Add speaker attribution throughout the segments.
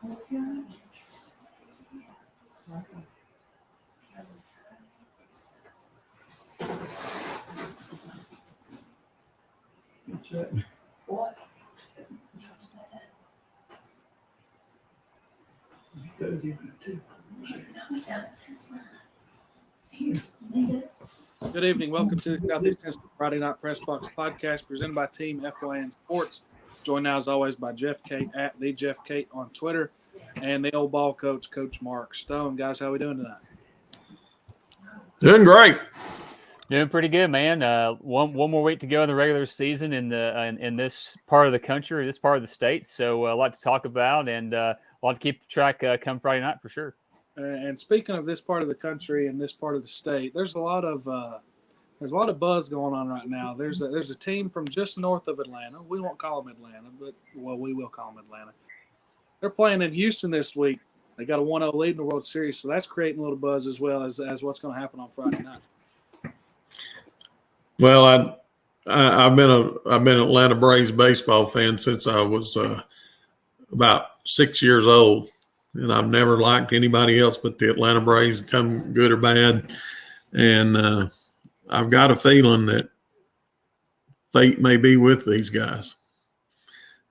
Speaker 1: Good evening. Welcome to the Southeast Tennessee Friday Night Pressbox podcast presented by Team FYN Sports. Joined now, as always, by Jeff Kate at the Jeff Kate on Twitter and the old ball coach, Coach Mark Stone. Guys, how we doing tonight?
Speaker 2: Doing great.
Speaker 3: Doing pretty good, man. One more week to go in the regular season in this part of the country, this part of the state. So a lot to talk about and a lot to keep track come Friday night for sure.
Speaker 1: And speaking of this part of the country and this part of the state, there's a lot of buzz going on right now. There's a team from just north of Atlanta. We won't call them Atlanta, but we will call them Atlanta. They're playing in Houston this week. They got a 1-0 lead in the World Series, so that's creating a little buzz as well as what's going to happen on Friday night.
Speaker 2: Well, I've been an Atlanta Braves baseball fan since I was about 6 years old, and I've never liked anybody else but the Atlanta Braves, come good or bad. And I've got a feeling that fate may be with these guys,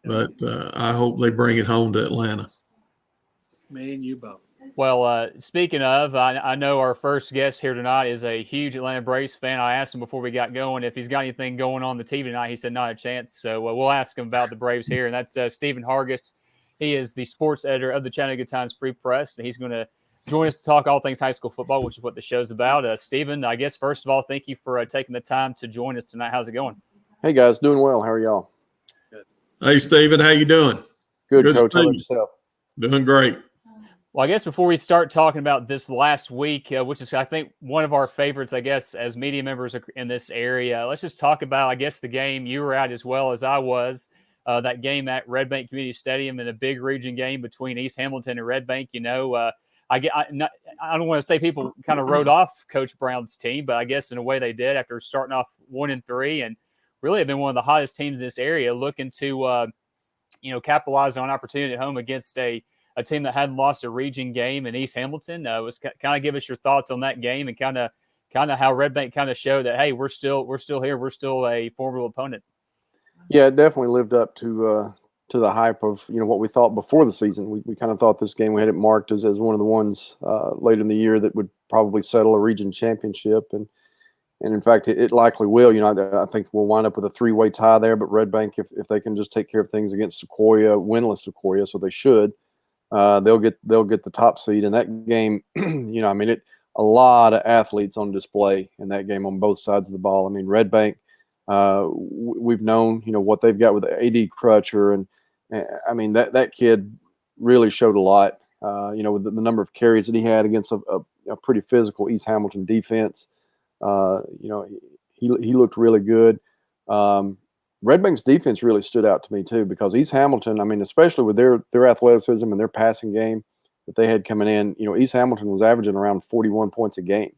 Speaker 2: but I hope they bring it home to Atlanta.
Speaker 1: Me and you both.
Speaker 3: Well, speaking of, I know our first guest here tonight is a huge Atlanta Braves fan. I asked him before we got going if he's got anything going on the TV tonight. He said not a chance. So we'll ask him about the Braves here, and that's Stephen Hargis. He is the sports editor of the Chattanooga Times Free Press, and he's going to join us to talk all things high school football, which is what the show's about. Stephen, I guess, first of all, thank you for taking the time to join us tonight. How's it going?
Speaker 4: Hey, guys. Doing well. How are y'all?
Speaker 1: Good.
Speaker 2: Hey, Stephen, how you doing?
Speaker 4: Good, Coach. How about yourself?
Speaker 2: Doing great.
Speaker 3: Well, I guess before we start talking about this last week, which is, I think, one of our favorites, I guess, as media members in this area, let's just talk about, I guess, the game you were at as well as I was, that game at Red Bank Community Stadium in a big region game between East Hamilton and Red Bank. You know, I don't want to say people kind of wrote off Coach Brown's team, but I guess in a way they did after starting off 1-3 and really have been one of the hottest teams in this area, looking to, capitalize on opportunity at home against a team that hadn't lost a region game in East Hamilton. Was kind of give us your thoughts on that game and kind of how Red Bank kind of showed that, hey, we're still here, we're still a formidable opponent.
Speaker 4: Yeah, it definitely lived up to the hype of what we thought before the season. We kind of thought this game, we had it marked as one of the ones later in the year that would probably settle a region championship, and in fact it likely will. I think we'll wind up with a 3-way tie there. But Red Bank, if they can just take care of things against Sequoia, winless Sequoia, so they should. They'll get the top seed in that game. A lot of athletes on display in that game on both sides of the ball. I mean, Red Bank, we've known what they've got with AD Crutcher, and I mean that kid really showed a lot. With the number of carries that he had against a pretty physical East Hamilton defense. He looked really good. Red Bank's defense really stood out to me too, because East Hamilton, I mean, especially with their athleticism and their passing game that they had coming in, East Hamilton was averaging around 41 points a game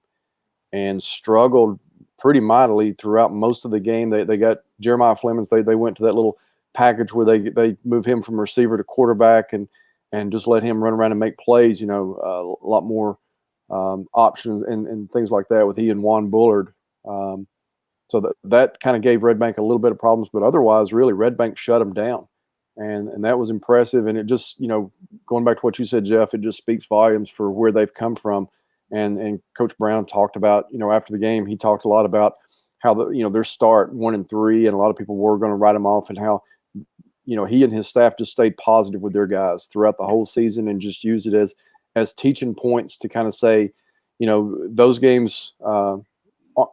Speaker 4: and struggled pretty mightily throughout most of the game. They got Jeremiah Flemings. They went to that little package where they move him from receiver to quarterback and just let him run around and make plays, a lot more options and things like that with he and Juan Bullard. So that kind of gave Red Bank a little bit of problems, but otherwise, really, Red Bank shut them down, and that was impressive. And it just, going back to what you said, Jeff, it just speaks volumes for where they've come from. And Coach Brown talked about, after the game, he talked a lot about how their start 1-3, and a lot of people were going to write them off, and how he and his staff just stayed positive with their guys throughout the whole season and just used it as teaching points to kind of say, those games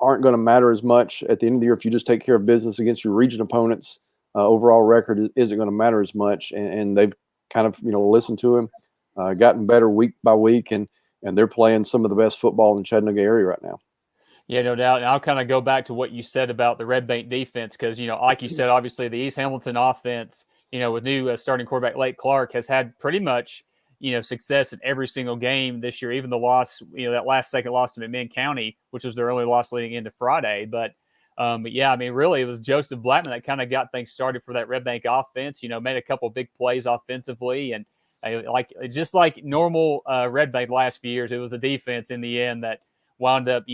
Speaker 4: aren't going to matter as much at the end of the year if you just take care of business against your region opponents. Overall record isn't going to matter as much, and they've kind of listened to him, gotten better week by week, and they're playing some of the best football in the Chattanooga area right now.
Speaker 3: Yeah, no doubt. And I'll kind of go back to what you said about the Red Bank defense, because like you said, obviously the East Hamilton offense, with new starting quarterback Lake Clark, has had pretty much success in every single game this year, even the loss, that last second loss to McMinn County, which was their only loss leading into Friday. But yeah, I mean, really, it was Joseph Blackman that kind of got things started for that Red Bank offense, made a couple big plays offensively. And Just like normal Red Bank the last few years, it was the defense in the end that wound up,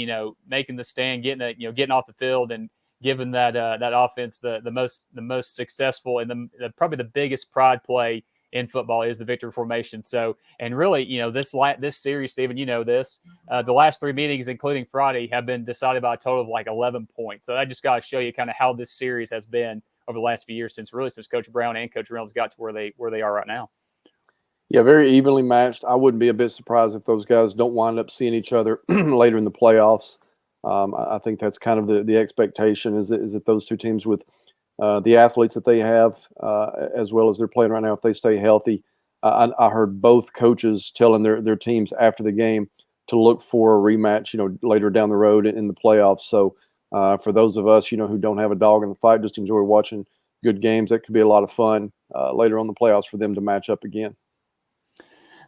Speaker 3: making the stand, getting off the field and giving that offense the most successful and probably the biggest pride play in football is the victory formation. So, and really, this series, Stephen, the last 3 meetings, including Friday, have been decided by a total of like 11 points. So I just got to show you kind of how this series has been over the last few years since Coach Brown and Coach Reynolds got to where they are right now.
Speaker 4: Yeah, very evenly matched. I wouldn't be a bit surprised if those guys don't wind up seeing each other later in the playoffs. I think that's kind of the expectation is that those two teams with the athletes that they have, as well as they're playing right now, if they stay healthy. I heard both coaches telling their teams after the game to look for a rematch, later down the road in the playoffs. So for those of us, who don't have a dog in the fight, just enjoy watching good games. That could be a lot of fun later on in the playoffs for them to match up again.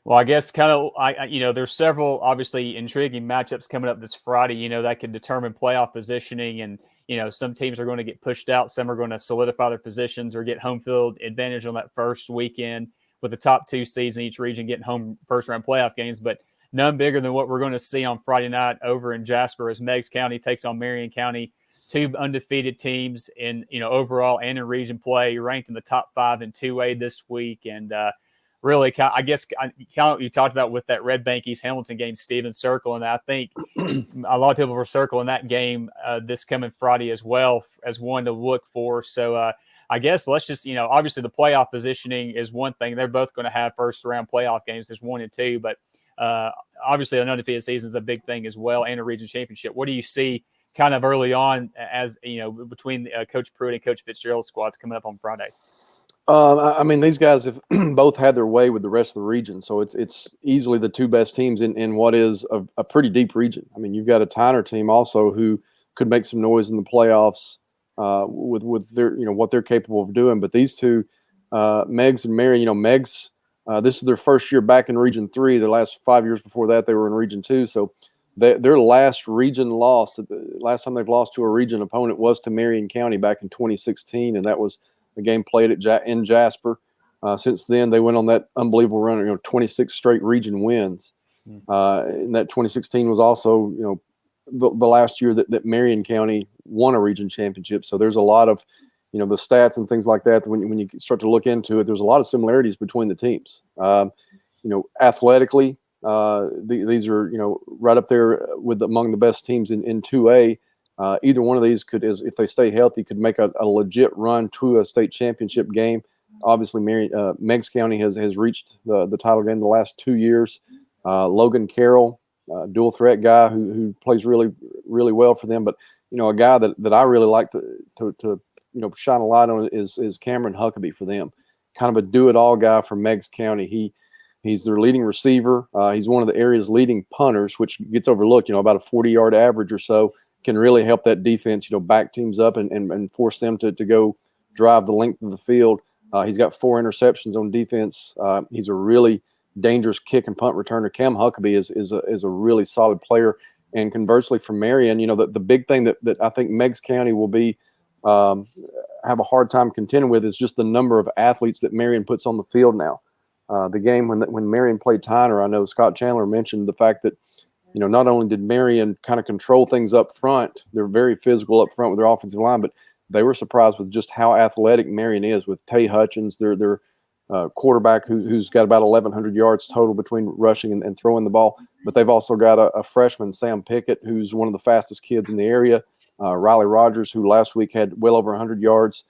Speaker 3: Well, I guess there's several obviously intriguing matchups coming up this Friday, that could determine playoff positioning. And, some teams are going to get pushed out. Some are going to solidify their positions or get home field advantage on that first weekend with the top 2 seeds in each region getting home first round playoff games. But none bigger than what we're going to see on Friday night over in Jasper as Meigs County takes on Marion County, 2 undefeated teams in, overall and in region play, ranked in the top 5 in 2A this week. And, really, I guess, kind of what you talked about with that Red Bank East Hamilton game, Stephen, circling that. I think a lot of people were circling that game this coming Friday as well as one to look for. So I guess let's just, obviously the playoff positioning is one thing. They're both going to have first round playoff games. There's 1 and 2, but obviously an undefeated season is a big thing as well, and a region championship. What do you see kind of early on as, between Coach Pruitt and Coach Fitzgerald's squads coming up on Friday?
Speaker 4: I mean, these guys have both had their way with the rest of the region, so it's easily the 2 best teams in what is a pretty deep region. I mean, you've got a Tyner team also who could make some noise in the playoffs with their what they're capable of doing. But these 2, Meigs and Marion, Meigs, this is their first year back in Region 3. The last 5 years before that, they were in Region 2. So their last region loss, the last time they've lost to a region opponent was to Marion County back in 2016, and that was a game played in Jasper. Since then, they went on that unbelievable run, 26 straight region wins. And that 2016 was also, the last year that Marion County won a region championship. So there's a lot of, the stats and things like that. When you start to look into it, there's a lot of similarities between the teams. Athletically, these are, right up there with among the best teams in 2A. Either one of these could, if they stay healthy, could make a legit run to a state championship game. Obviously, Meigs County has reached the title game the last 2 years. Logan Carroll, dual threat guy who plays really, really well for them. But a guy that I really like to shine a light on is Cameron Huckabee for them. Kind of a do-it-all guy from Meigs County. He's their leading receiver. He's one of the area's leading punters, which gets overlooked. About a 40-yard average or so. Can really help that defense, back teams up and force them to go drive the length of the field. He's got 4 interceptions on defense. He's a really dangerous kick and punt returner. Cam Huckabee is a really solid player. And conversely for Marion, the big thing that I think Meigs County will be have a hard time contending with is just the number of athletes that Marion puts on the field now. The game when Marion played Tyner, I know Scott Chandler mentioned the fact that not only did Marion kind of control things up front, they're very physical up front with their offensive line, but they were surprised with just how athletic Marion is with Tay Hutchins, their quarterback who's got about 1,100 yards total between rushing and throwing the ball. But they've also got a freshman, Sam Pickett, who's one of the fastest kids in the area. Riley Rogers, who last week had well over 100 yards.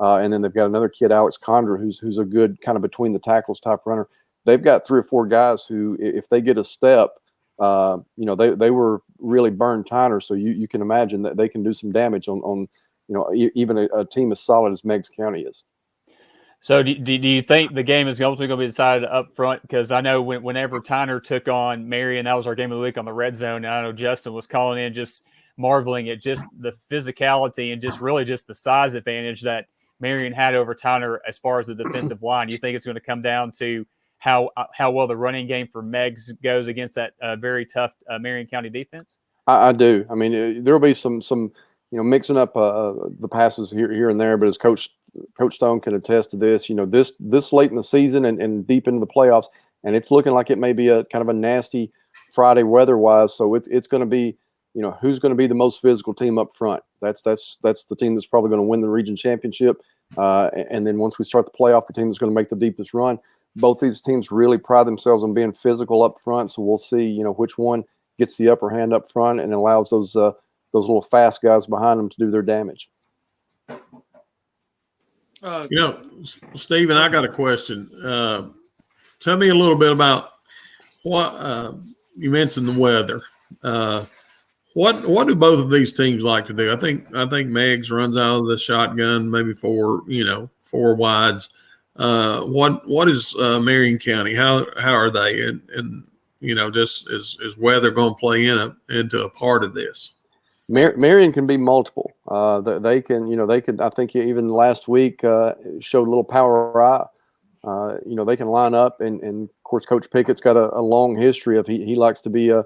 Speaker 4: And then they've got another kid, Alex Condra, who's a good kind of between the tackles type runner. They've got 3 or 4 guys who, if they get a step, they were really burned Tyner, so you can imagine that they can do some damage on even a team as solid as Meigs County is.
Speaker 3: So do you think the game is ultimately going to be decided up front? Because I know whenever Tyner took on Marion, that was our game of the week on the Red Zone, and I know Justin was calling in just marveling at just the physicality and just really just the size advantage that Marion had over Tyner as far as the defensive line. Do you think it's going to come down to how well the running game for Meigs goes against that very tough Marion County defense?
Speaker 4: I do. I mean, there will be some mixing up the passes here and there, but as Coach Coach Stone can attest to this. This late in the season and deep into the playoffs, and it's looking like it may be a kind of a nasty Friday weather-wise. So it's going to be, who's going to be the most physical team up front. That's the team that's probably going to win the region championship. And then once we start the playoff, the team that's going to make the deepest run. Both these teams really pride themselves on being physical up front. So we'll see, which one gets the upper hand up front and allows those little fast guys behind them to do their damage.
Speaker 2: Stephen, I got a question. Tell me a little bit about what you mentioned the weather. What do both of these teams like to do? I think Meggs runs out of the shotgun, maybe four wides. What is Marion County? How are they? And just is weather going to play into a part of this?
Speaker 4: Marion can be multiple. They can. I think even last week showed a little power eye. They can line up, and of course, Coach Pickett's got a long history of he likes to be a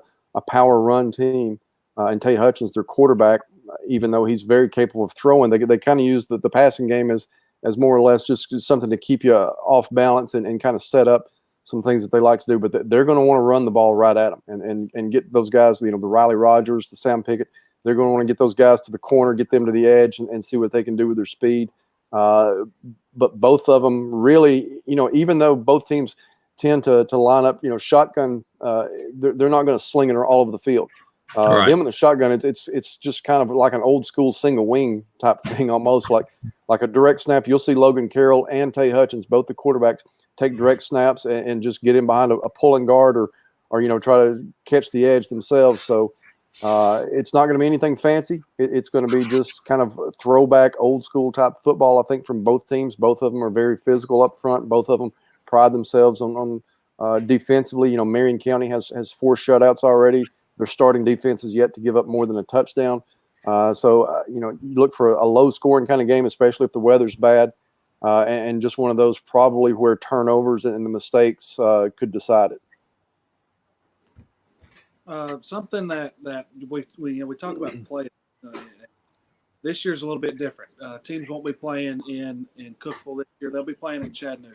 Speaker 4: power run team. And Tay Hutchins, their quarterback, even though he's very capable of throwing, they kind of use the passing game as more or less just something to keep you off balance and kind of set up some things that they like to do. But they're going to want to run the ball right at them and get those guys, the Riley Rogers, the Sam Pickett. They're going to want to get those guys to the corner, get them to the edge, and see what they can do with their speed. But both of them really, even though both teams tend to line up, shotgun, they're not going to sling it all over the field.
Speaker 2: Right.
Speaker 4: Them in the shotgun, it's just kind of like an old school single wing type thing, almost like a direct snap. You'll see Logan Carroll and Tay Hutchins, both the quarterbacks, take direct snaps and just get in behind a pulling guard or try to catch the edge themselves. So it's not going to be anything fancy. It's going to be just kind of throwback old school type football, I think, from both teams. Both of them are very physical up front. Both of them pride themselves on defensively. Marion County has 4 shutouts already. Their starting defense is yet to give up more than a touchdown. So you look for a low-scoring kind of game, especially if the weather's bad, and just one of those probably where turnovers and the mistakes could decide it.
Speaker 1: Something that we talk about play. This year's a little bit different. Teams won't be playing in Cookeville this year; they'll be playing in Chattanooga.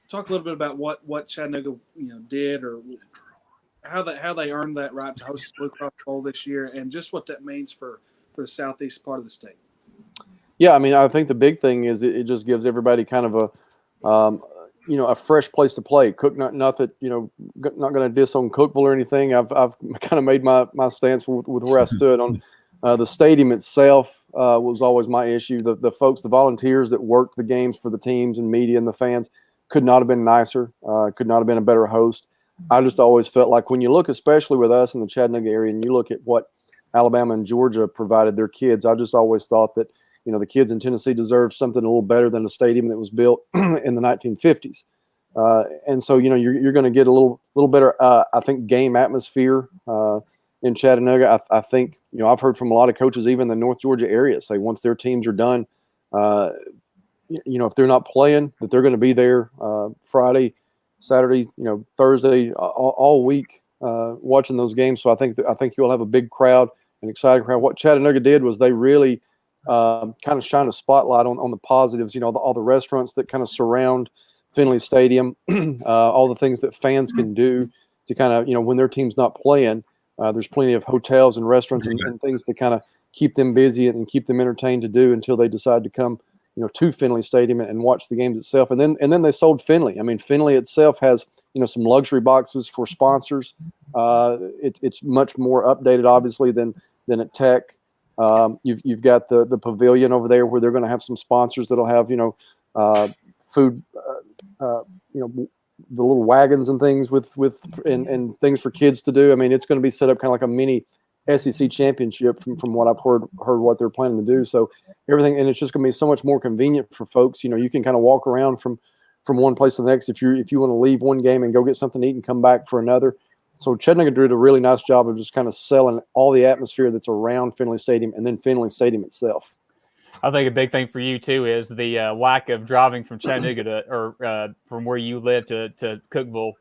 Speaker 1: Talk a little bit about what Chattanooga did or how they earned that right to host the Blue Cross Bowl this year, and just what that means for the southeast part of the state.
Speaker 4: Yeah, I mean, I think the big thing is it just gives everybody kind of a fresh place to play. Cook, not that not going to diss on Cookeville or anything. I've kind of made my stance with where I stood on the stadium itself. Was always my issue. The folks, the volunteers that worked the games for the teams and media and the fans could not have been nicer. Could not have been a better host. I just always felt like when you look, especially with us in the Chattanooga area, and you look at what Alabama and Georgia provided their kids, I just always thought that the kids in Tennessee deserved something a little better than a stadium that was built in the 1950s. And so you're going to get a little better, I think, game atmosphere in Chattanooga. I think I've heard from a lot of coaches, even in the North Georgia area, say once their teams are done, if they're not playing, that they're going to be there Friday, Saturday, Thursday, all week watching those games. So I think you'll have a big crowd, an exciting crowd. What Chattanooga did was they really kind of shine a spotlight on the positives. All the restaurants that kind of surround Finley Stadium, all the things that fans can do to kind of when their team's not playing. There's plenty of hotels and restaurants and things to kind of keep them busy and keep them entertained to do until they decide to come to Finley Stadium and watch the games itself. And then they sold Finley. I mean, Finley itself has, some luxury boxes for sponsors. It's much more updated, obviously, than at Tech. You've got the pavilion over there where they're going to have some sponsors that'll have, food, the little wagons and things and things for kids to do. I mean, it's going to be set up kind of like a mini SEC championship from what I've heard what they're planning to do. So everything, and it's just going to be so much more convenient for folks. You can kind of walk around from one place to the next if you want to leave one game and go get something to eat and come back for another. So Chattanooga did a really nice job of just kind of selling all the atmosphere that's around Finley Stadium and then Finley Stadium itself.
Speaker 3: I think a big thing for you too is the lack of driving from Chattanooga from where you live to Cookeville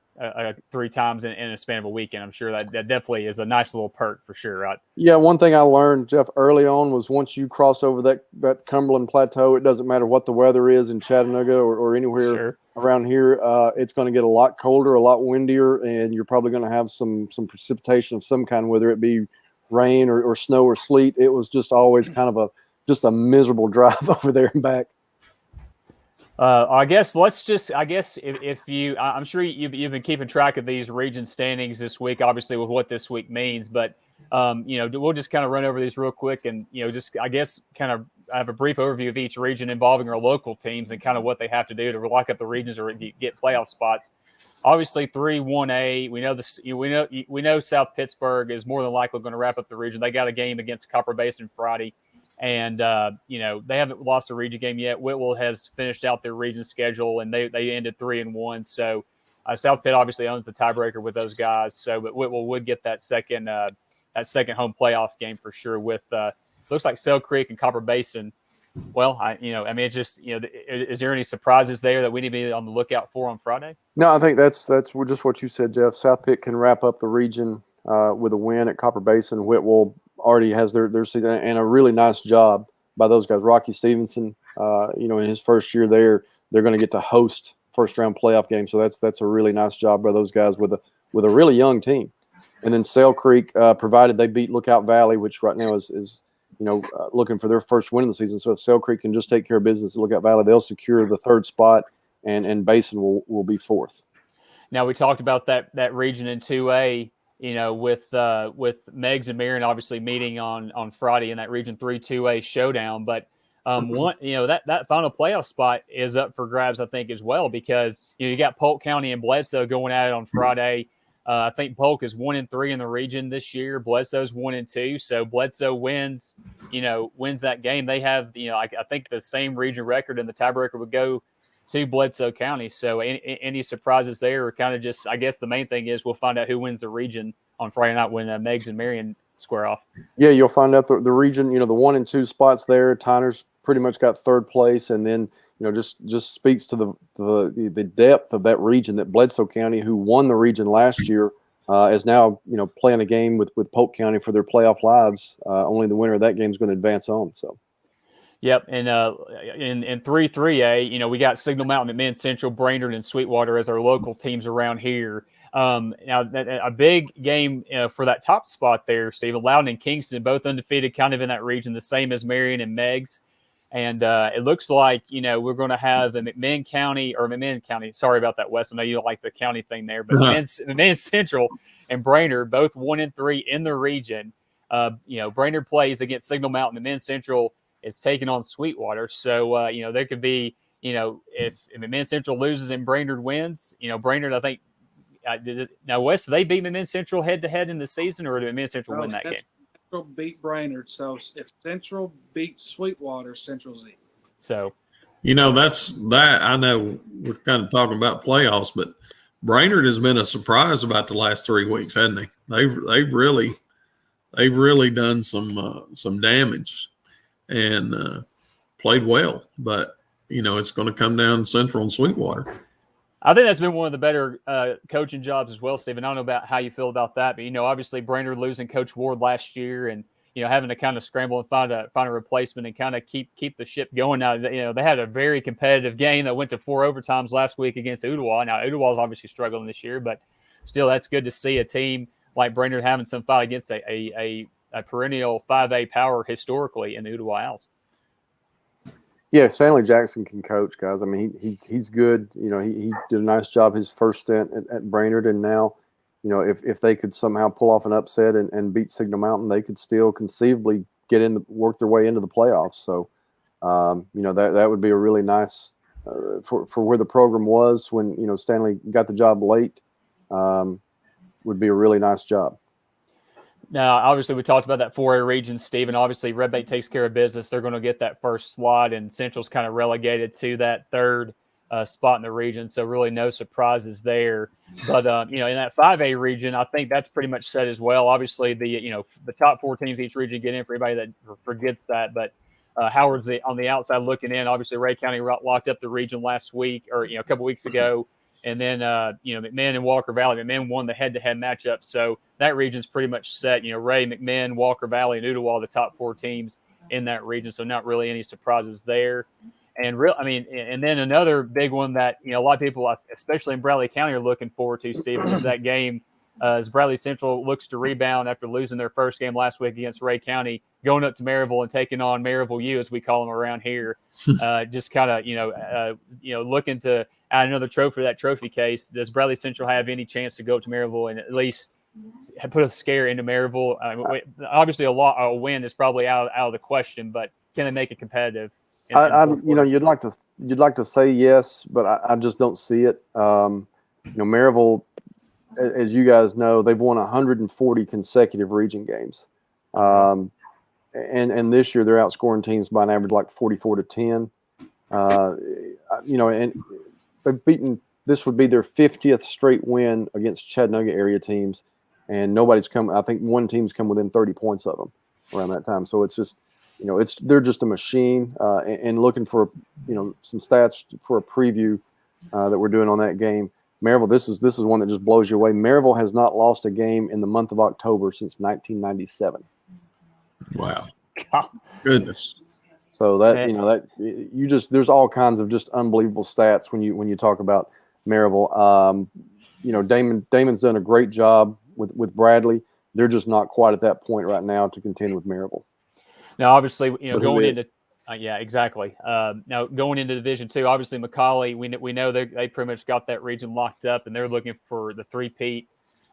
Speaker 3: 3 times in a span of a weekend. I'm sure that definitely is a nice little perk for sure, right?
Speaker 4: Yeah, one thing I learned, Jeff, early on was once you cross over that Cumberland Plateau, it doesn't matter what the weather is in Chattanooga or anywhere
Speaker 3: Sure.
Speaker 4: around here. It's going to get a lot colder, a lot windier, and you're probably going to have some precipitation of some kind, whether it be rain or snow or sleet. It was just always kind of just a miserable drive over there and back.
Speaker 3: I guess if you, I'm sure you've been keeping track of these region standings this week, obviously with what this week means, but we'll just kind of run over these real quick and, just, I guess, kind of have a brief overview of each region involving our local teams and kind of what they have to do to lock up the regions or get playoff spots. Obviously 3-1A, we know this, we know South Pittsburgh is more than likely going to wrap up the region. They got a game against Copper Basin Friday. And, they haven't lost a region game yet. Whitwell has finished out their region schedule, and they ended 3-1. So South Pitt obviously owns the tiebreaker with those guys. So, but Whitwell would get that second home playoff game for sure with looks like Sale Creek and Copper Basin. Well, it's just, is there any surprises there that we need to be on the lookout for on Friday?
Speaker 4: No, I think that's just what you said, Jeff. South Pitt can wrap up the region with a win at Copper Basin. Whitwell already has their season, and a really nice job by those guys. Rocky Stevenson, in his first year there, they're going to get to host first round playoff game. So that's a really nice job by those guys with a really young team. And then Sale Creek, provided they beat Lookout Valley, which right now is looking for their first win of the season. So if Sale Creek can just take care of business at Lookout Valley, they'll secure the third spot, and Basin will be fourth.
Speaker 3: Now we talked about that region in 2A. With Meigs and Marion obviously meeting on Friday in that Region 3 2A showdown. But that final playoff spot is up for grabs, I think, as well, because you got Polk County and Bledsoe going at it on Friday. I think Polk is 1-3 in the region this year. Bledsoe's 1-2. So Bledsoe wins that game. They have I think the same region record, and the tiebreaker would go to Bledsoe County. So any surprises there, or kind of just, I guess the main thing is we'll find out who wins the region on Friday night when Meigs and Marion square off. Yeah,
Speaker 4: you'll find out the region, the 1 and 2 spots there. Tyner's pretty much got third place, and then just speaks to the depth of that region that Bledsoe County, who won the region last year, is now playing a game with Polk County for their playoff lives. Only the winner of that game is going to advance on. So.
Speaker 3: Yep, and in 3-3A, we got Signal Mountain, McMinn Central, Brainerd, and Sweetwater as our local teams around here. Now, a big game for that top spot there, Stephen. Loudon and Kingston, both undefeated, kind of in that region, the same as Marion and Meigs. And it looks like, we're going to have a McMinn County. Sorry about that, Wes. I know you don't like the county thing there, but McMinn Central and Brainerd, both 1-3 in the region. Brainerd plays against Signal Mountain. McMinn Central is taking on Sweetwater. So, there could be, if McMinn Central loses and Brainerd wins, Brainerd, I think, now, Wes, they beat McMinn Central head-to-head in the season, or did McMinn Central win that game?
Speaker 1: Central beat Brainerd. So if Central beats Sweetwater, Central's in.
Speaker 3: So,
Speaker 2: I know we're kind of talking about playoffs, but Brainerd has been a surprise about the last 3 weeks, hasn't he? They've really done some damage and played well, but it's going to come down Central and Sweetwater.
Speaker 3: I think that's been one of the better coaching jobs as well, Stephen. I don't know about how you feel about that, but obviously Brainerd losing Coach Ward last year, and having to kind of scramble and find a replacement and kind of keep the ship going. Now they had a very competitive game that went to 4 overtimes last week against Ooltewah. Now Ooltewah is obviously struggling this year, but still, that's good to see a team like Brainerd having some fight against a perennial 5A power historically in the Ooltewah Owls.
Speaker 4: Yeah, Stanley Jackson can coach, guys. I mean, he's good. He did a nice job his first stint at Brainerd, and now, if they could somehow pull off an upset and beat Signal Mountain, they could still conceivably work their way into the playoffs. So, that would be a really nice for where the program was when Stanley got the job late. Would be a really nice job.
Speaker 3: Now, obviously, we talked about that 4A region, Stephen. Obviously, Red Bay takes care of business. They're going to get that first slot, and Central's kind of relegated to that third spot in the region. So really no surprises there. But, in that 5A region, I think that's pretty much set as well. Obviously, the top 4 teams each region get in, for anybody that forgets that. But Howard's on the outside looking in. Obviously, Ray County locked up the region last week or, a couple weeks ago. And then, McMinn and Walker Valley. McMinn won the head-to-head matchup. So that region's pretty much set. Ray, McMinn, Walker Valley, and Ooltewah, the top 4 teams in that region. So not really any surprises there. And and then another big one that, a lot of people, especially in Bradley County, are looking forward to, Stephen, is that game as Bradley Central looks to rebound after losing their first game last week against Ray County, going up to Maryville and taking on Maryville U, as we call them around here. Just kind of, looking to add another trophy to that trophy case. Does Bradley Central have any chance to go up to Maryville and at least put a scare into Maryville? Obviously, a win is probably out of the question, but can they make it competitive?
Speaker 4: You'd like to say yes, but I just don't see it. Maryville, as you guys know, they've won 140 consecutive region games, and this year they're outscoring teams by an average like 44-10. And they've beaten. This would be their 50th straight win against Chattanooga area teams, and nobody's come. I think one team's come within 30 points of them around that time. So it's just, they're just a machine. And looking for, some stats for a preview that we're doing on that game. Maryville, this is one that just blows you away. Maryville has not lost a game in the month of October since 1997.
Speaker 2: Wow. Goodness.
Speaker 4: So there's all kinds of just unbelievable stats when you talk about Maryville. Damon's done a great job with Bradley. They're just not quite at that point right now to contend with Maryville.
Speaker 3: Now, obviously, going into exactly. Now going into Division II, obviously McCallie, we know they pretty much got that region locked up, and they're looking for the three-peat,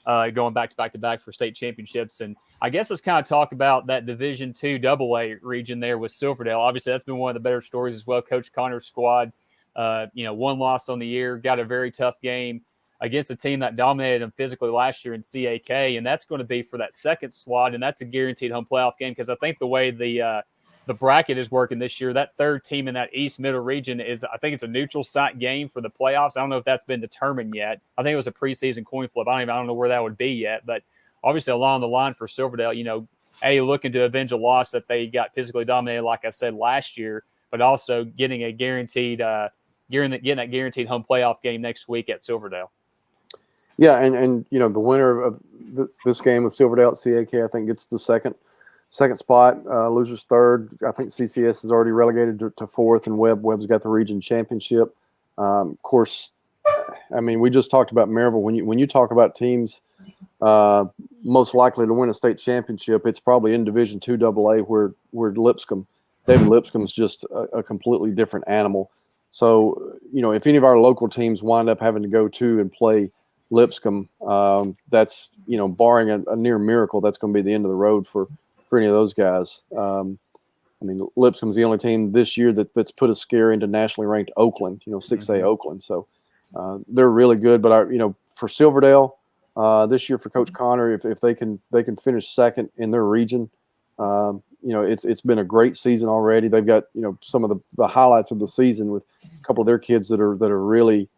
Speaker 3: going back to back for state championships. And I guess let's kind of talk about that Division II AA region there with Silverdale. Obviously, that's been one of the better stories as well. Coach Connor's squad, one loss on the year, got a very tough game against a team that dominated them physically last year in CAK, and that's going to be for that second slot, and that's a guaranteed home playoff game because I think the way the bracket is working this year, that third team in that East Middle region I think it's a neutral site game for the playoffs. I don't know if that's been determined yet. I think it was a preseason coin flip. I don't know where that would be yet, but obviously along the line for Silverdale, looking to avenge a loss that they got physically dominated, like I said, last year, but also getting a guaranteed getting that guaranteed home playoff game next week at Silverdale.
Speaker 4: Yeah, and the winner of this game with Silverdale at CAK, I think, gets the second spot. Losers third. I think CCS is already relegated to fourth, and Webb's got the region championship. Of course, we just talked about Maryville. When you talk about teams most likely to win a state championship, it's probably in Division II AA where David Lipscomb's just a completely different animal. So, if any of our local teams wind up having to go to and play Lipscomb, that's, barring a near miracle, that's going to be the end of the road for any of those guys. Lipscomb's the only team this year that's put a scare into nationally ranked Oakland, 6A Oakland. So they're really good. But for Silverdale this year, for Coach Connor, if they can finish second in their region, it's been a great season already. They've got some of the highlights of the season with a couple of their kids that are really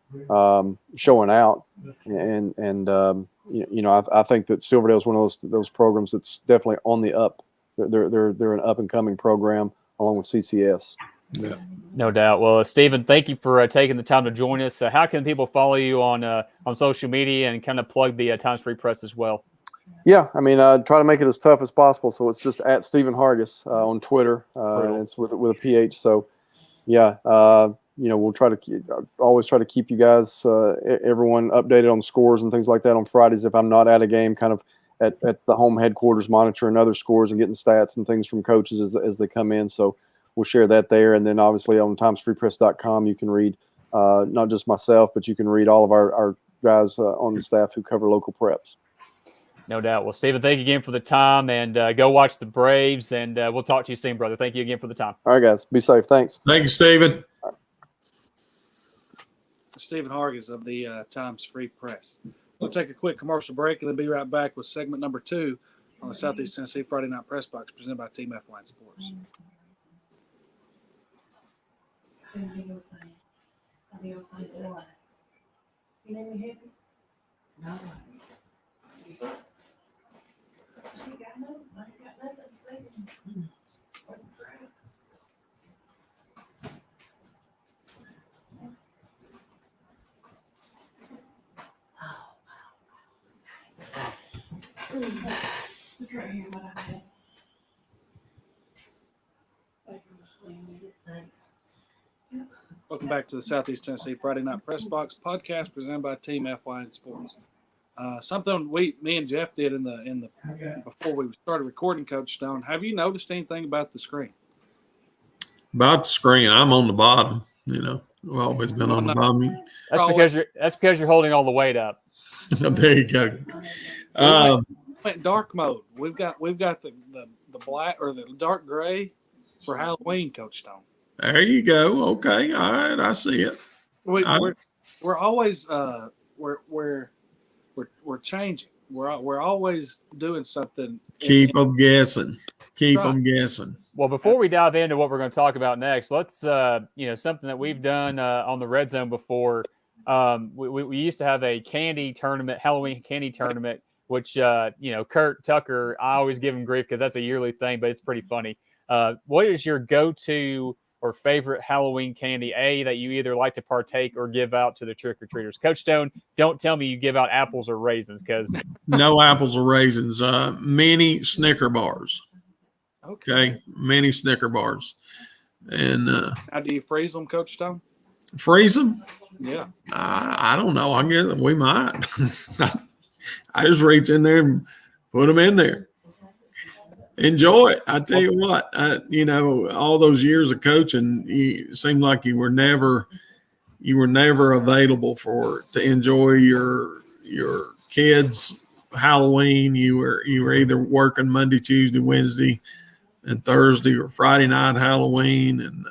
Speaker 4: showing out, and I think that Silverdale is one of those programs that's definitely on the up. They're an up and coming program along with CCS.
Speaker 2: Yeah.
Speaker 3: No doubt. Well, Stephen, thank you for taking the time to join us. How can people follow you on social media and kind of plug the Times Free Press as well?
Speaker 4: Yeah, I try to make it as tough as possible. So it's just at Stephen Hargis on Twitter. And it's with a PH. So yeah, we'll always try to keep you guys, everyone updated on scores and things like that on Fridays. If I'm not at a game, kind of at the home headquarters, monitoring other scores and getting stats and things from coaches as they come in. So we'll share that there. And then obviously on timesfreepress.com, you can read not just myself, but you can read all of our guys on the staff who cover local preps.
Speaker 3: No doubt. Well, Stephen, thank you again for the time, and go watch the Braves, and we'll talk to you soon, brother. Thank you again for the time.
Speaker 4: All right, guys. Be safe. Thanks.
Speaker 2: Thank you, Stephen.
Speaker 1: Stephen Hargis of the Times Free Press. We'll take a quick commercial break and then be right back with segment number 2 on the Southeast Tennessee Friday Night Pressbox presented by Team F-Line Sports. Welcome back to the Southeast Tennessee Friday Night Pressbox podcast presented by Team FYN Sports. Something me and Jeff did in the before we started recording, Coach Stone. Have you noticed anything about the screen?
Speaker 2: About the screen, I'm on the bottom. I've always been on the bottom.
Speaker 3: That's because you're holding all the weight up.
Speaker 2: There you go.
Speaker 1: Went dark mode. We've got the black or the dark gray for Halloween, Coach Stone.
Speaker 2: There you go. Okay, all right, I see it.
Speaker 1: We're always we're changing. We're always doing something.
Speaker 2: Keep them guessing. Keep them guessing.
Speaker 3: Well, before we dive into what we're going to talk about next, let's something that we've done on the Red Zone before. We used to have a candy tournament, Halloween candy tournament, which Kurt Tucker, I always give him grief because that's a yearly thing, but it's pretty funny. What is your go-to or favorite Halloween candy, that you either like to partake or give out to the trick-or-treaters? Coach Stone, don't tell me you give out apples or raisins, because
Speaker 2: no apples or raisins. Mini Snicker bars. Okay, mini Snicker bars. And
Speaker 1: how do you freeze them, Coach Stone?
Speaker 2: Freeze them?
Speaker 1: Yeah.
Speaker 2: I don't know. I guess we might. I just reach in there and put them in there. Enjoy it. I tell you what, all those years of coaching, it seemed like you were never available to enjoy your kids' Halloween. You were either working Monday, Tuesday, Wednesday, and Thursday, or Friday night Halloween. And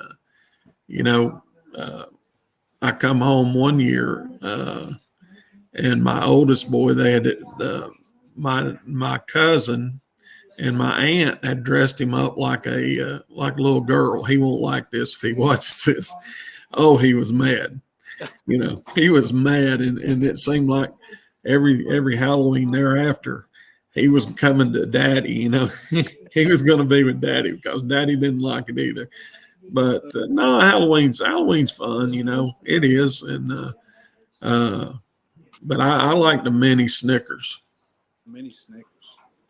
Speaker 2: I come home one year, and my oldest boy, they had my cousin and my aunt had dressed him up like a little girl. He won't like this if he watches this. Oh, he was mad. He was mad, and it seemed like every Halloween thereafter, he was coming to Daddy. He was going to be with Daddy because Daddy didn't like it either. But no, Halloween's fun. It is, and but I like the mini Snickers.
Speaker 1: Mini Snickers.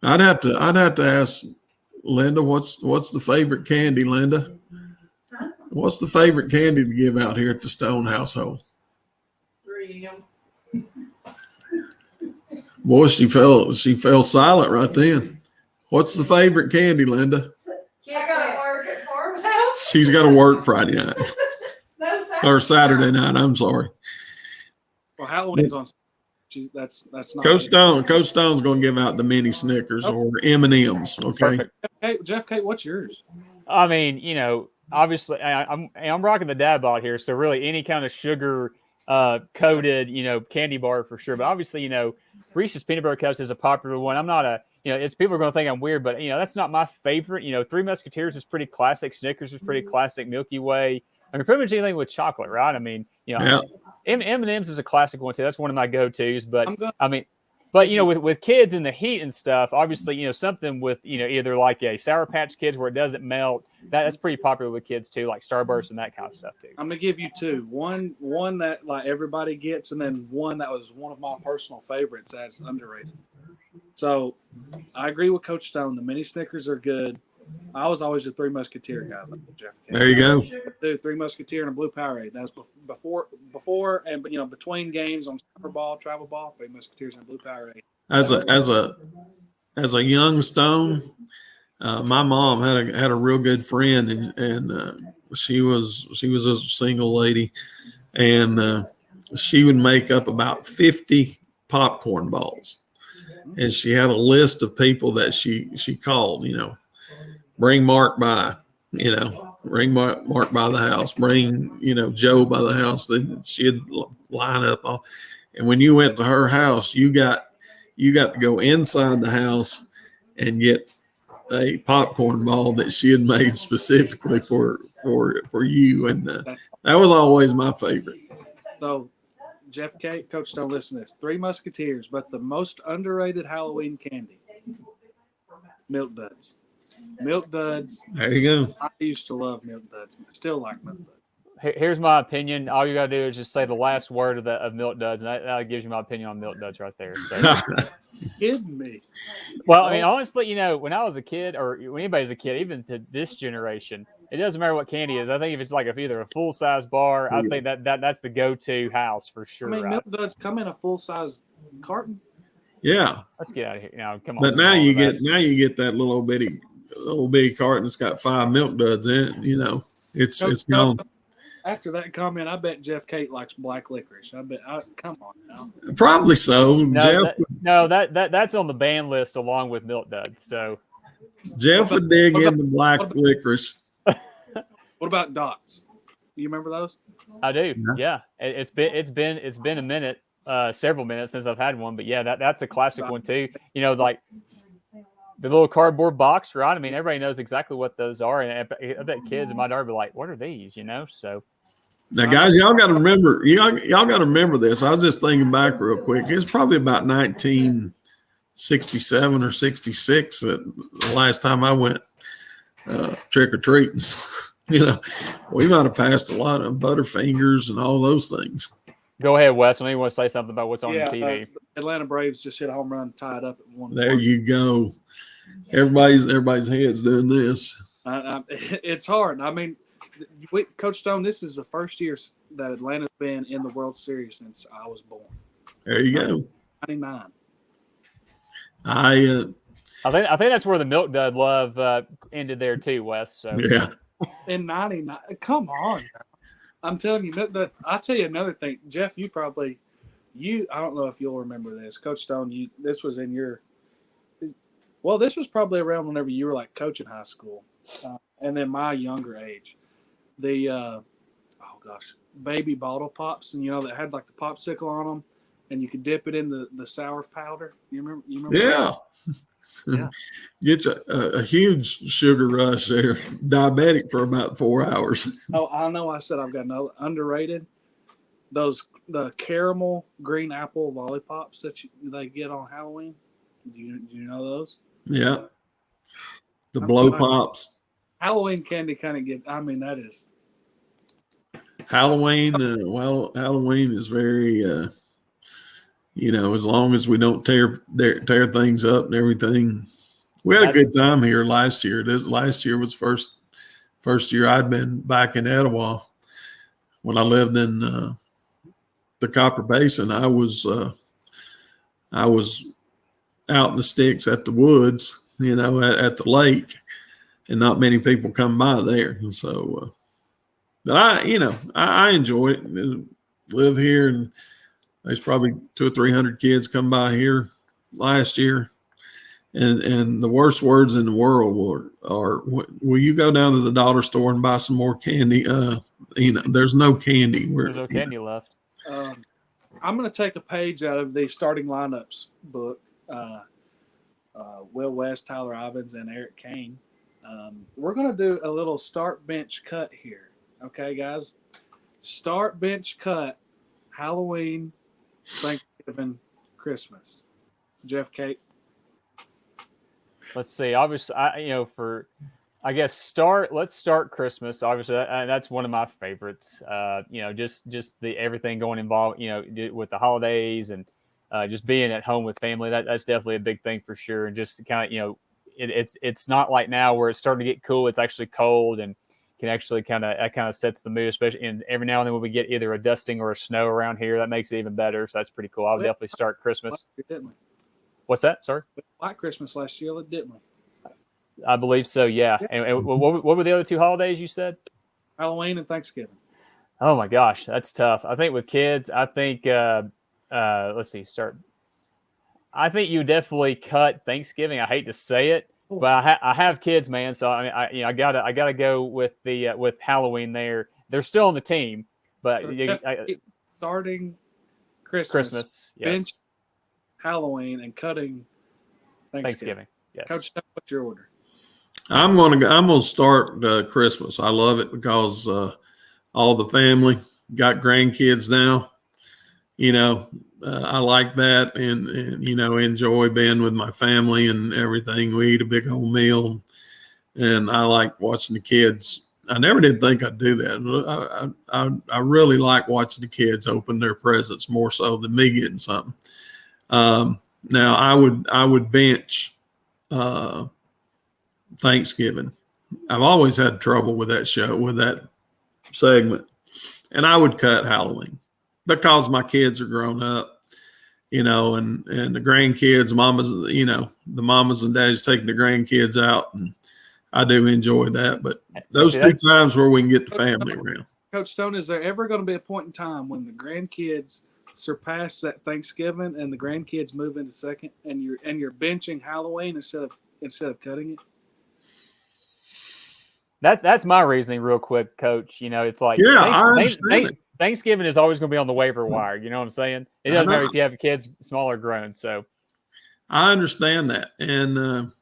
Speaker 2: I'd have to ask Linda, what's the favorite candy, Linda? What's the favorite candy to give out here at the Stone household? Boy, she fell silent right then. What's the favorite candy, Linda?
Speaker 5: I gotta work at farmhouse.
Speaker 2: She's got to work Friday night.
Speaker 5: No,
Speaker 2: or Saturday night. I'm sorry.
Speaker 1: Well, Halloween's on. That's not.
Speaker 2: Coach Stone's going to give out the mini Snickers or M&Ms. Okay.
Speaker 1: Hey, Jeff, Kate, what's yours?
Speaker 3: I mean, obviously I'm rocking the dad bod here, so really any kind of sugar coated, candy bar for sure. But obviously, Reese's Peanut Butter Cups is a popular one. I'm not it's people are going to think I'm weird, but that's not my favorite. Three Musketeers is pretty classic. Snickers is pretty classic. Milky Way. I mean, pretty much anything with chocolate, right? I mean, M&M's is a classic one too. That's one of my go-tos. But with kids and the heat and stuff, obviously, something with either like a Sour Patch Kids where it doesn't melt. That's pretty popular with kids too, like Starburst and that kind of stuff too.
Speaker 1: I'm gonna give you two. One that like everybody gets, and then one that was one of my personal favorites that's underrated. So I agree with Coach Stone. The mini Snickers are good. I was always a Three Musketeer guy. Jeff.
Speaker 2: There you go.
Speaker 1: Dude, Three Musketeer and a Blue Powerade. That was before and between games on Super Ball, Travel Ball. Three Musketeers and a Blue Powerade. As
Speaker 2: a young Stone, my mom had a real good friend, and she was a single lady, and she would make up about 50 popcorn balls, and she had a list of people that she called. Bring Mark by, bring Mark by the house, bring, Joe by the house. Then she'd line up all. And when you went to her house, you got to go inside the house and get a popcorn ball that she had made specifically for you. And that was always my favorite.
Speaker 1: So Jeff, Kate, Coach, don't listen to this. Three Musketeers, but the most underrated Halloween candy, Milk Duds. Milk Duds.
Speaker 2: There you go.
Speaker 1: I used to love Milk Duds. I still like Milk Duds.
Speaker 3: Here's my opinion. All you got to do is just say the last word of Milk Duds, and that gives you my opinion on Milk Duds right there. So.
Speaker 1: Kidding me.
Speaker 3: Well, I mean, honestly, when I was a kid, or when anybody's a kid, even to this generation, it doesn't matter what candy is. I think if it's like either a full size bar, I think that's the go-to house for sure.
Speaker 1: I mean, Milk Duds come in a full size carton.
Speaker 2: Yeah.
Speaker 3: Let's get out of here now. Come on.
Speaker 2: But now you get that little bitty carton that's got 5 Milk Duds in it. It's gone.
Speaker 1: After that comment, I bet Jeff Kate likes black licorice. Come on now.
Speaker 2: Probably so.
Speaker 3: That's on the ban list along with Milk Duds. So
Speaker 2: Jeff would dig into black licorice.
Speaker 1: What about Dots? Do you remember those?
Speaker 3: I do. Yeah. It's been a minute, several minutes since I've had one, but yeah, that's a classic one too. Like the little cardboard box, right? I mean, everybody knows exactly what those are, and I bet kids in my daughter be like, "What are these?" So.
Speaker 2: Now, guys, y'all got to remember. Y'all got to remember this. I was just thinking back real quick. It's probably about 1967 or 66 that the last time I went trick or treating. We might have passed a lot of Butterfingers and all those things.
Speaker 3: Go ahead, Wes. I know you want to say something about what's on the TV.
Speaker 1: Atlanta Braves just hit a home run, tied up at 1.
Speaker 2: There you go. Everybody's head's doing this.
Speaker 1: It's hard. I mean, Coach Stone, this is the first year that Atlanta's been in the World Series since I was born.
Speaker 2: There you go.
Speaker 1: 99.
Speaker 3: I think that's where the Milk Dud love ended there too, Wes. So
Speaker 2: yeah.
Speaker 1: In 99. Come on. I'm telling you, Milk Dud. I'll tell you another thing. Jeff, I don't know if you'll remember this. Coach Stone, this was in your – well, this was probably around whenever you were like coaching high school. And then my younger age. The baby bottle pops, and that had like the popsicle on them, and you could dip it in the sour powder. You remember?
Speaker 2: Yeah.
Speaker 1: Yeah.
Speaker 2: Gets a huge sugar rush there. Diabetic for about 4 hours.
Speaker 1: Oh, I know. I said I've got another underrated. The caramel green apple lollipops that they get on Halloween. Do you know those?
Speaker 2: Yeah. The blow pops.
Speaker 1: Halloween candy kind of get. I mean, that is
Speaker 2: Halloween. Halloween is very. As long as we don't tear things up and everything. We had a good time here last year. Last year was first year I'd been back in Etowah. When I lived in the Copper Basin, I was out in the sticks at the woods, at the lake. And not many people come by there. And so, but I enjoy it. Live here, and there's probably 200 or 300 kids come by here last year. And the worst words in the world are, will you go down to the dollar store and buy some more candy? There's no candy.
Speaker 3: There's no candy left.
Speaker 1: I'm going to take a page out of the starting lineups book. Will West, Tyler Ivins, and Eric Kane. We're going to do a little start bench cut here. Okay, guys? Start bench cut, Halloween, Thanksgiving, Christmas. Jeff Kate.
Speaker 3: Let's see. Obviously, let's start Christmas. Obviously, that's one of my favorites. Just the everything going involved, with the holidays and just being at home with family. That's definitely a big thing for sure. And just kind of, it's not like now where it's starting to get cool. It's actually cold and can actually kind of sets the mood, especially. And every now and then when we get either a dusting or a snow around here, that makes it even better. So that's pretty cool. I'll definitely start Christmas. What's that? Sorry?
Speaker 1: White Christmas last year, didn't we?
Speaker 3: I believe so, yeah. And what were the other two holidays you said?
Speaker 1: Halloween and Thanksgiving.
Speaker 3: Oh, my gosh. That's tough. I think with kids, let's see, I think you definitely cut Thanksgiving. I hate to say it, but I have kids, man. So I gotta go with with Halloween there. They're still on the team, but
Speaker 1: starting
Speaker 3: Christmas, yes.
Speaker 1: Bench, Halloween, and cutting Thanksgiving.
Speaker 3: Yes.
Speaker 1: Coach, what's your order?
Speaker 2: I'm gonna start Christmas. I love it because all the family got grandkids now. I like that and enjoy being with my family and everything. We eat a big old meal, and I like watching the kids. I never did think I'd do that. I really like watching the kids open their presents more so than me getting something. Now I would bench uh, Thanksgiving. I've always had trouble with that show, with that segment. And I would cut Halloween because my kids are grown up, and the grandkids, mamas, the mamas and dads taking the grandkids out. And I do enjoy that. But those two times where we can get the family around.
Speaker 1: Coach Stone, is there ever going to be a point in time when the grandkids surpass that Thanksgiving and the grandkids move into second, and you're benching Halloween instead of cutting it?
Speaker 3: That's my reasoning, real quick, Coach. It's like
Speaker 2: I understand.
Speaker 3: Thanksgiving is always going to be on the waiver wire. You know what I'm saying? It doesn't matter if you have kids small or grown. So
Speaker 2: I understand that, and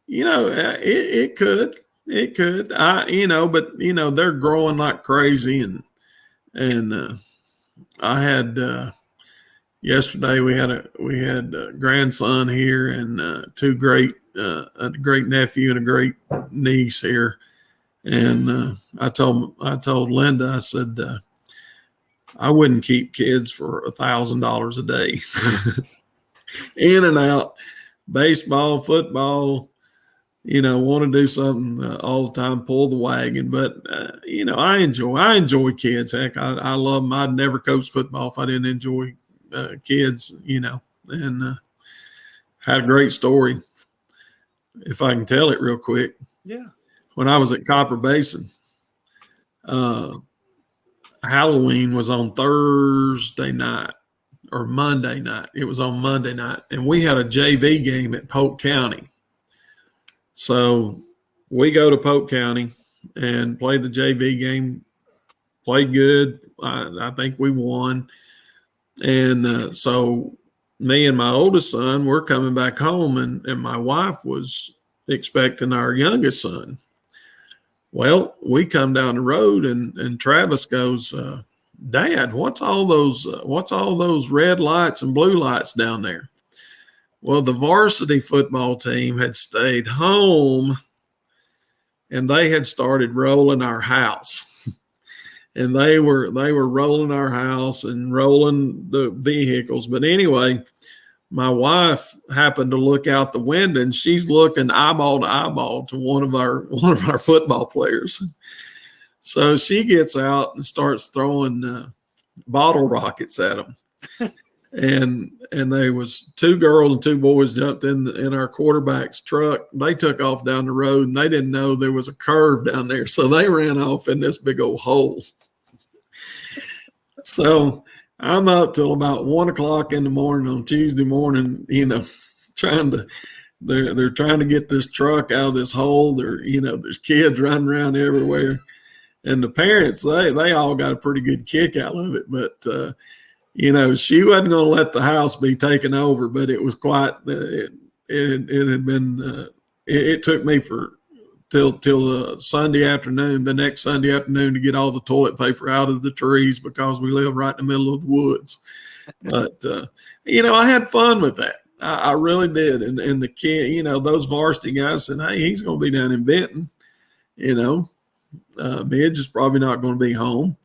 Speaker 2: it could. But they're growing like crazy, and I had yesterday we had a grandson here and a great nephew and a great niece here, and I told Linda, I said I wouldn't keep kids for $1,000 a day, in and out, baseball, football. Want to do something all the time, pull the wagon. But, I enjoy kids. Heck, I love them. I'd never coach football if I didn't enjoy kids, and had a great story. If I can tell it real quick.
Speaker 1: Yeah.
Speaker 2: When I was at Copper Basin, Halloween was on Thursday night or Monday night. It was on Monday night. And we had a JV game at Polk County. So we go to Polk County and play the JV game, played good. I think we won. And so me and my oldest son, we're coming back home, and my wife was expecting our youngest son. Well, we come down the road, and Travis goes, Dad, what's all those red lights and blue lights down there? Well, the varsity football team had stayed home, and they had started rolling our house. And they were rolling our house and rolling the vehicles. But anyway, my wife happened to look out the window, and she's looking eyeball to eyeball to one of our football players. So she gets out and starts throwing bottle rockets at them. And there was two girls and two boys jumped in our quarterback's truck. They took off down the road, and they didn't know there was a curve down there. So they ran off in this big old hole. So I'm up till about 1 o'clock in the morning on Tuesday morning, they're trying to get this truck out of this hole. There's kids running around everywhere. And the parents, they all got a pretty good kick out of it. But, she wasn't going to let the house be taken over, but it was quite, it had been, it took me till Sunday afternoon, the next Sunday afternoon, to get all the toilet paper out of the trees because we live right in the middle of the woods. But, I had fun with that. I really did. And the kid, those varsity guys said, hey, he's going to be down in Benton, Midge is probably not going to be home.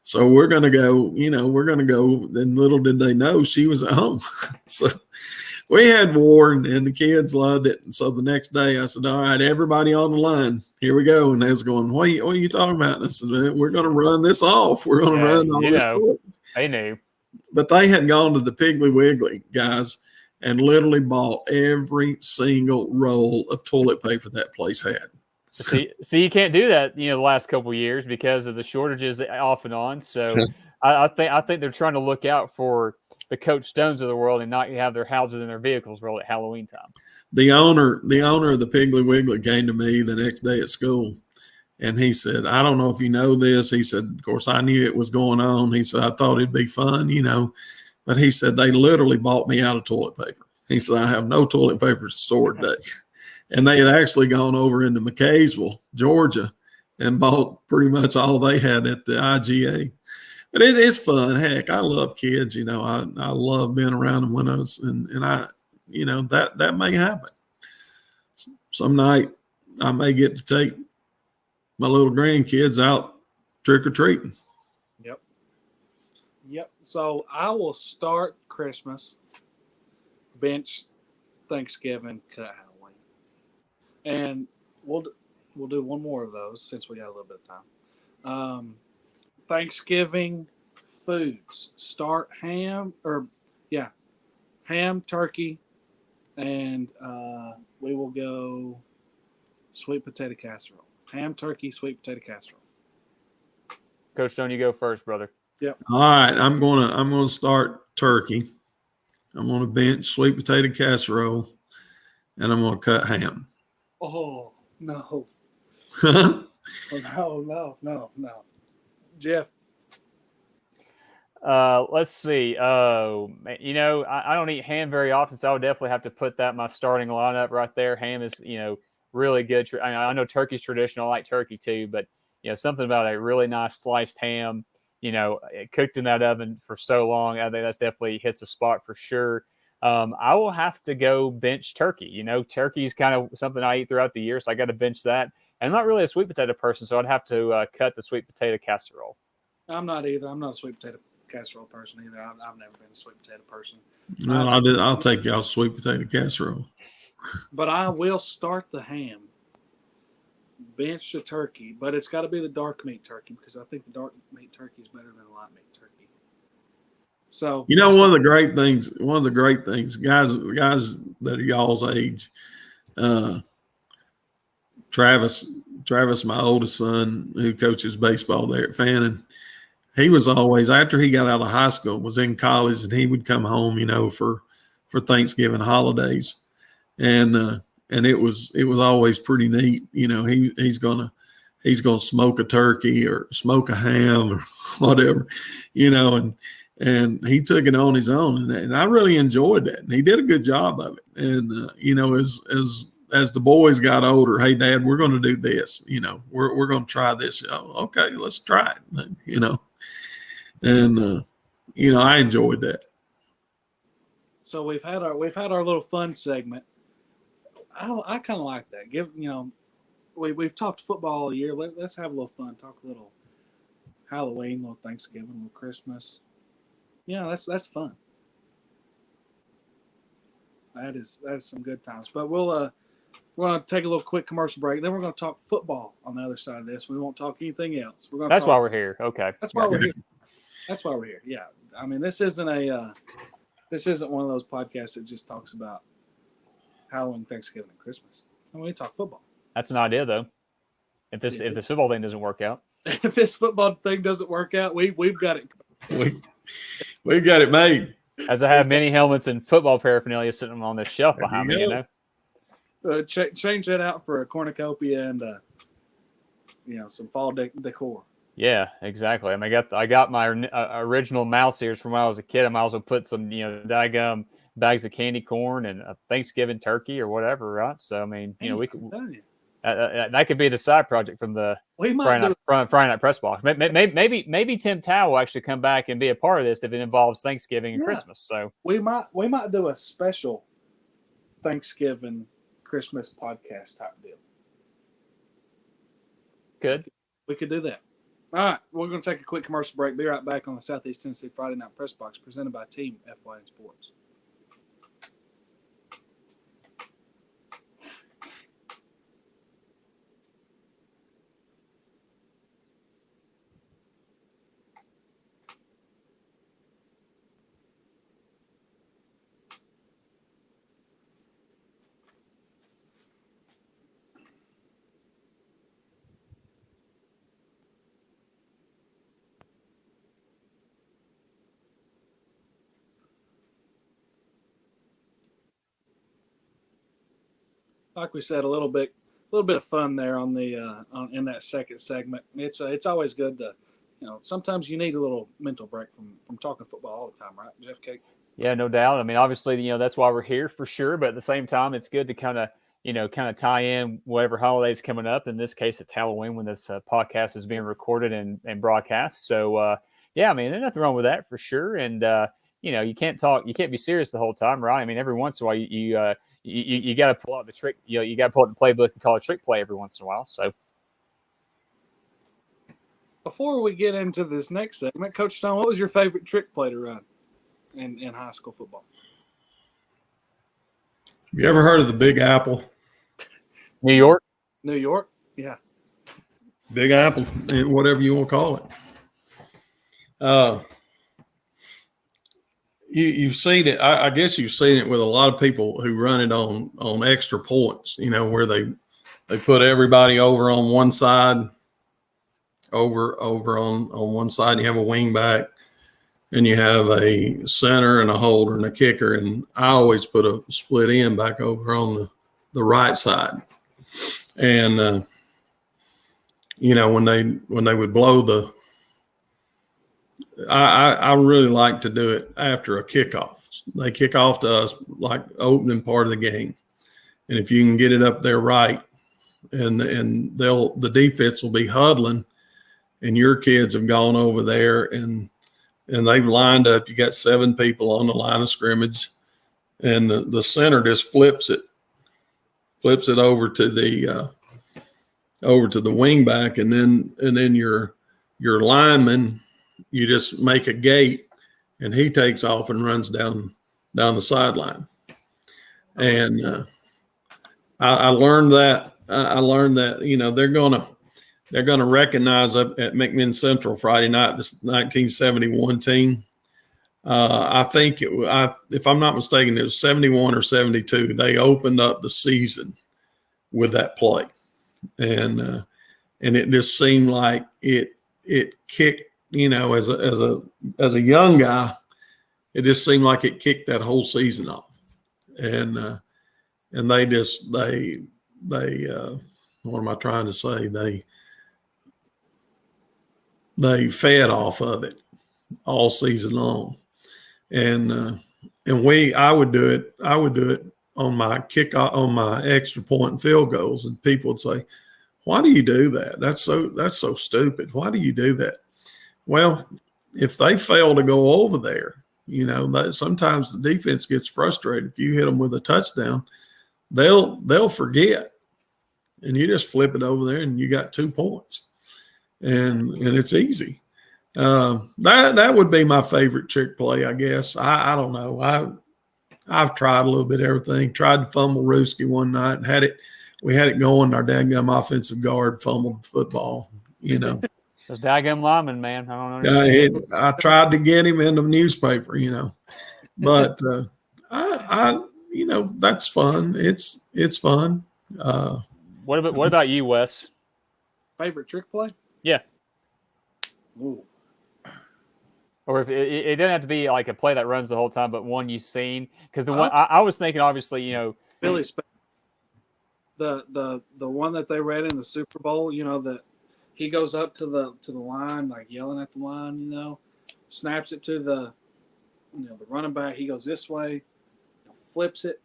Speaker 2: So we're going to go, and little did they know she was at home. So we had war, and the kids loved it. And so the next day I said, all right, everybody on the line, here we go. And they was going, what are you talking about? And I said, we're going to run this off. We're going to run all this off.
Speaker 3: They knew. But
Speaker 2: they had gone to the Piggly Wiggly, guys, and literally bought every single roll of toilet paper that place had.
Speaker 3: See, you can't do that, the last couple of years because of the shortages off and on. So I think they're trying to look out for the Coach Stones of the world and not have their houses and their vehicles roll at Halloween time.
Speaker 2: The owner of the Piggly Wiggly came to me the next day at school, and he said, I don't know if you know this. He said, of course, I knew it was going on. He said, I thought it'd be fun, but he said, they literally bought me out of toilet paper. He said, I have no toilet paper to store today. And they had actually gone over into McKaysville, Georgia, and bought pretty much all they had at the IGA. But it's fun. Heck, I love kids. I love being around them when I was, and I, that may happen. Some night I may get to take my little grandkids out trick-or-treating.
Speaker 1: Yep. So I will start Christmas, bench Thanksgiving, cut Halloween. And we'll do one more of those since we got a little bit of time. Thanksgiving foods. Start ham, turkey, and we will go sweet potato casserole. Ham, turkey, sweet potato casserole.
Speaker 3: Coach Stone, you go first, brother.
Speaker 2: All right, I'm gonna start turkey. I'm gonna bench sweet potato casserole, and I'm gonna cut ham.
Speaker 1: Oh no! No! Jeff.
Speaker 3: Let's see. I don't eat ham very often, so I would definitely have to put that in my starting lineup right there. Ham is, really good. I know turkey's traditional. I like turkey too, but something about a really nice sliced ham, cooked in that oven for so long, I think that's definitely hits a spot for sure. I will have to go bench turkey. Turkey's kind of something I eat throughout the year, so I got to bench that. And I'm not really a sweet potato person, so I'd have to cut the sweet potato casserole.
Speaker 1: I'm not either. I'm not a sweet potato casserole person either. I've never been a sweet potato person.
Speaker 2: Well, I'll take y'all sweet potato casserole.
Speaker 1: But I will start the ham, bench the turkey, but it's got to be the dark meat turkey because I think the dark meat turkey is better than the light meat turkey. So
Speaker 2: one of the great things, guys that are y'all's age, Travis, my oldest son, who coaches baseball there at Fannin, he was always, after he got out of high school, was in college, and he would come home, for Thanksgiving holidays, and it was always pretty neat. He's gonna smoke a turkey or smoke a ham or whatever, and he took it on his own, and I really enjoyed that, and he did a good job of it. And as the boys got older, hey, Dad, we're going to do this. We're going to try this. Oh, okay, let's try it. And I enjoyed that.
Speaker 1: So we've had our little fun segment. I kind of like that. We've talked football all year. Let's have a little fun. Talk a little Halloween, a little Thanksgiving, a little Christmas. That's fun. That is some good times. But we're going to take a little quick commercial break. Then we're going to talk football on the other side of this. We won't talk anything else.
Speaker 3: That's why we're here. Okay.
Speaker 1: That's why we're here. That's why we're here. Yeah. I mean, this isn't one of those podcasts that just talks about Halloween, Thanksgiving, and Christmas. We talk football.
Speaker 3: That's an idea, though. If this football thing doesn't work out.
Speaker 1: If this football thing doesn't work out, we've got it.
Speaker 2: We've got it made.
Speaker 3: As I have many helmets and football paraphernalia sitting on this shelf behind me,
Speaker 1: change that out for a cornucopia and some fall decor.
Speaker 3: Yeah, exactly. I mean, I got my original mouse ears from when I was a kid. I might also put some daggum bags of candy corn and a Thanksgiving turkey or whatever, right? So I mean, we could that could be the side project from the Friday Night Pressbox. Maybe Tim Tao will actually come back and be a part of this if it involves Thanksgiving and Christmas. So
Speaker 1: we might do a special Thanksgiving Christmas podcast type deal.
Speaker 3: Good.
Speaker 1: We could do that. All right, we're going to take a quick commercial break. Be right back on the Southeast Tennessee Friday Night Press Box presented by Team FYN Sports. Like we said, a little bit of fun there on the in that second segment. It's always good to, sometimes you need a little mental break from talking football all the time, right, Jeff Cake?
Speaker 3: Yeah, no doubt. I mean, obviously, that's why we're here for sure. But at the same time, it's good to kind of tie in whatever holidays coming up. In this case, it's Halloween when this podcast is being recorded and broadcast. So, yeah, I mean, there's nothing wrong with that for sure. And you can't be serious the whole time, right? I mean, every once in a while, you got to pull out the trick. You got to pull out the playbook and call a trick play every once in a while. So,
Speaker 1: before we get into this next segment, Coach Stone, what was your favorite trick play to run in high school football?
Speaker 2: You ever heard of the Big Apple?
Speaker 3: New York.
Speaker 1: New York. Yeah.
Speaker 2: Big Apple, whatever you want to call it. You've seen it. I guess you've seen it with a lot of people who run it on extra points. Where they put everybody over on one side, over on one side. And you have a wing back, and you have a center and a holder and a kicker. And I always put a split end back over on the right side. And when they would blow the, I really like to do it after a kickoff. They kick off to us like opening part of the game, and if you can get it up there right, and the defense will be huddling, and your kids have gone over there and they've lined up. You got 7 people on the line of scrimmage, and the center just flips it over to the wing back, and then your lineman, you just make a gate, and he takes off and runs down the sideline. And I learned that. I learned that they're gonna recognize up at McMinn Central Friday night this 1971 team. I think if I'm not mistaken, it was 71 or 72. They opened up the season with that play, and it just seemed like it kicked. As a young guy, it just seemed like it kicked that whole season off, and they what am I trying to say? They fed off of it all season long, and I would do it on my kickoff, on my extra point and field goals, and people would say, "Why do you do that? That's so stupid. Why do you do that?" Well, if they fail to go over there, sometimes the defense gets frustrated. If you hit them with a touchdown, they'll forget, and you just flip it over there, and you got 2 points, and it's easy. That would be my favorite trick play, I guess. I don't know. I've tried a little bit of everything. Tried to fumble Ruski one night and we had it going. Our dadgum offensive guard fumbled the football.
Speaker 3: Those daggum linemen, man. I don't know.
Speaker 2: I tried to get him in the newspaper, but that's fun. It's fun.
Speaker 3: What about you, Wes?
Speaker 1: Favorite trick play?
Speaker 3: Yeah.
Speaker 1: Ooh.
Speaker 3: Or if it doesn't have to be like a play that runs the whole time, but one you've seen. Because the one I was thinking, obviously,
Speaker 1: Billy, the one that they ran in the Super Bowl, that he goes up to the line, like yelling at the line, snaps it to the running back. He goes this way, flips it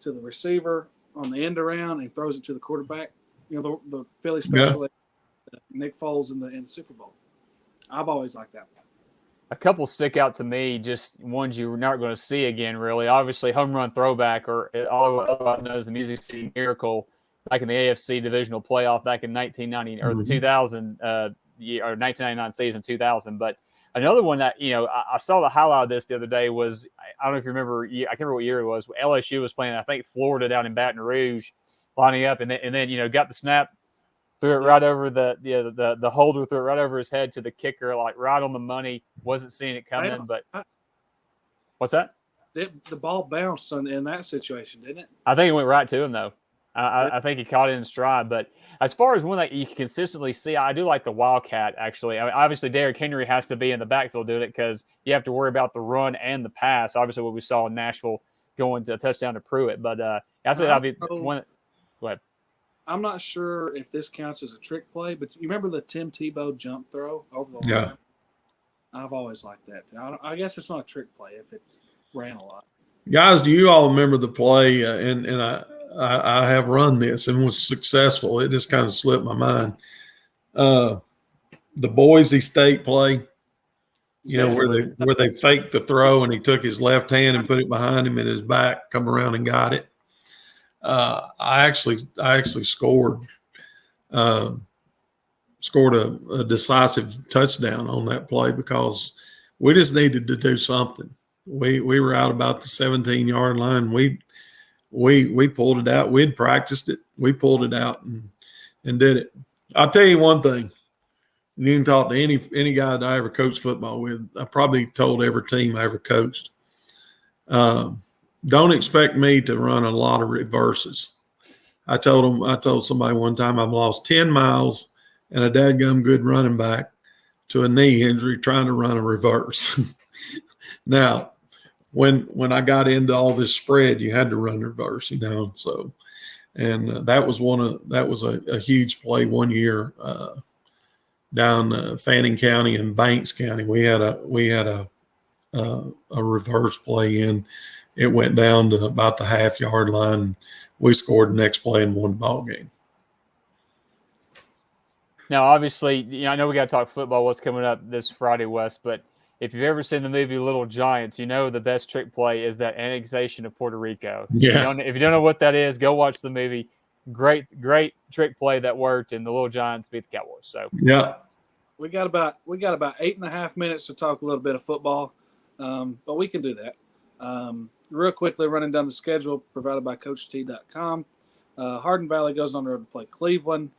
Speaker 1: to the receiver on the end around, and throws it to the quarterback. The Philly special, Nick Foles in the Super Bowl. I've always liked that one.
Speaker 3: A couple stick out to me, just ones you're not going to see again, really. Obviously, home run throwback, or otherwise known as the Music City Miracle, back in the AFC divisional playoff back in 1990 or the 2000 or 1999 season 2000. But another one that I saw the highlight of this the other day was, I don't know if you remember, I can't remember what year it was. LSU was playing, I think, Florida down in Baton Rouge, lining up, and then got the snap, threw it right over the holder, threw it right over his head to the kicker, like right on the money. Wasn't seeing it coming, but what's that?
Speaker 1: The ball bounced in that situation, didn't it?
Speaker 3: I think it went right to him, though. I think he caught it in stride. But as far as one that you can consistently see, I do like the Wildcat, actually. I mean, obviously, Derrick Henry has to be in the backfield doing it because you have to worry about the run and the pass. Obviously, what we saw in Nashville going to a touchdown to Pruitt. But I think that'd be one. Go ahead.
Speaker 1: I'm not sure if this counts as a trick play, but you remember the Tim Tebow jump throw over the line?
Speaker 2: Yeah.
Speaker 1: I've always liked that. I guess it's not a trick play if it's ran a lot.
Speaker 2: Guys, do you all remember the play? And I have run this and was successful. It just kind of slipped my mind. The Boise State play, where they faked the throw and he took his left hand and put it behind him and his back, come around and got it. I actually scored a decisive touchdown on that play because we just needed to do something. We were out about the 17-yard line. we pulled it out. We'd practiced it. We pulled it out and did it. I'll tell you one thing. You can talk to any guy that I ever coached football with. I probably told every team I ever coached. Don't expect me to run a lot of reverses. I told somebody one time I've lost 10 miles and a dadgum good running back to a knee injury trying to run a reverse. Now, when I got into all this spread, you had to run reverse, So, and that was a huge play one year down Fanning County and Banks County. We had a reverse play in. It went down to about the half-yard line. We scored the next play and won the ball game.
Speaker 3: Now, obviously, I know we got to talk football. What's coming up this Friday, Wes? But if you've ever seen the movie Little Giants, the best trick play is that annexation of Puerto Rico.
Speaker 2: Yeah.
Speaker 3: If you don't know what that is, go watch the movie. Great trick play that worked, and the Little Giants beat the Cowboys. So
Speaker 2: yeah,
Speaker 1: we got about 8.5 minutes to talk a little bit of football, but we can do that. Real quickly, running down the schedule provided by CoachT.com. Hardin Valley goes on the road to play Cleveland.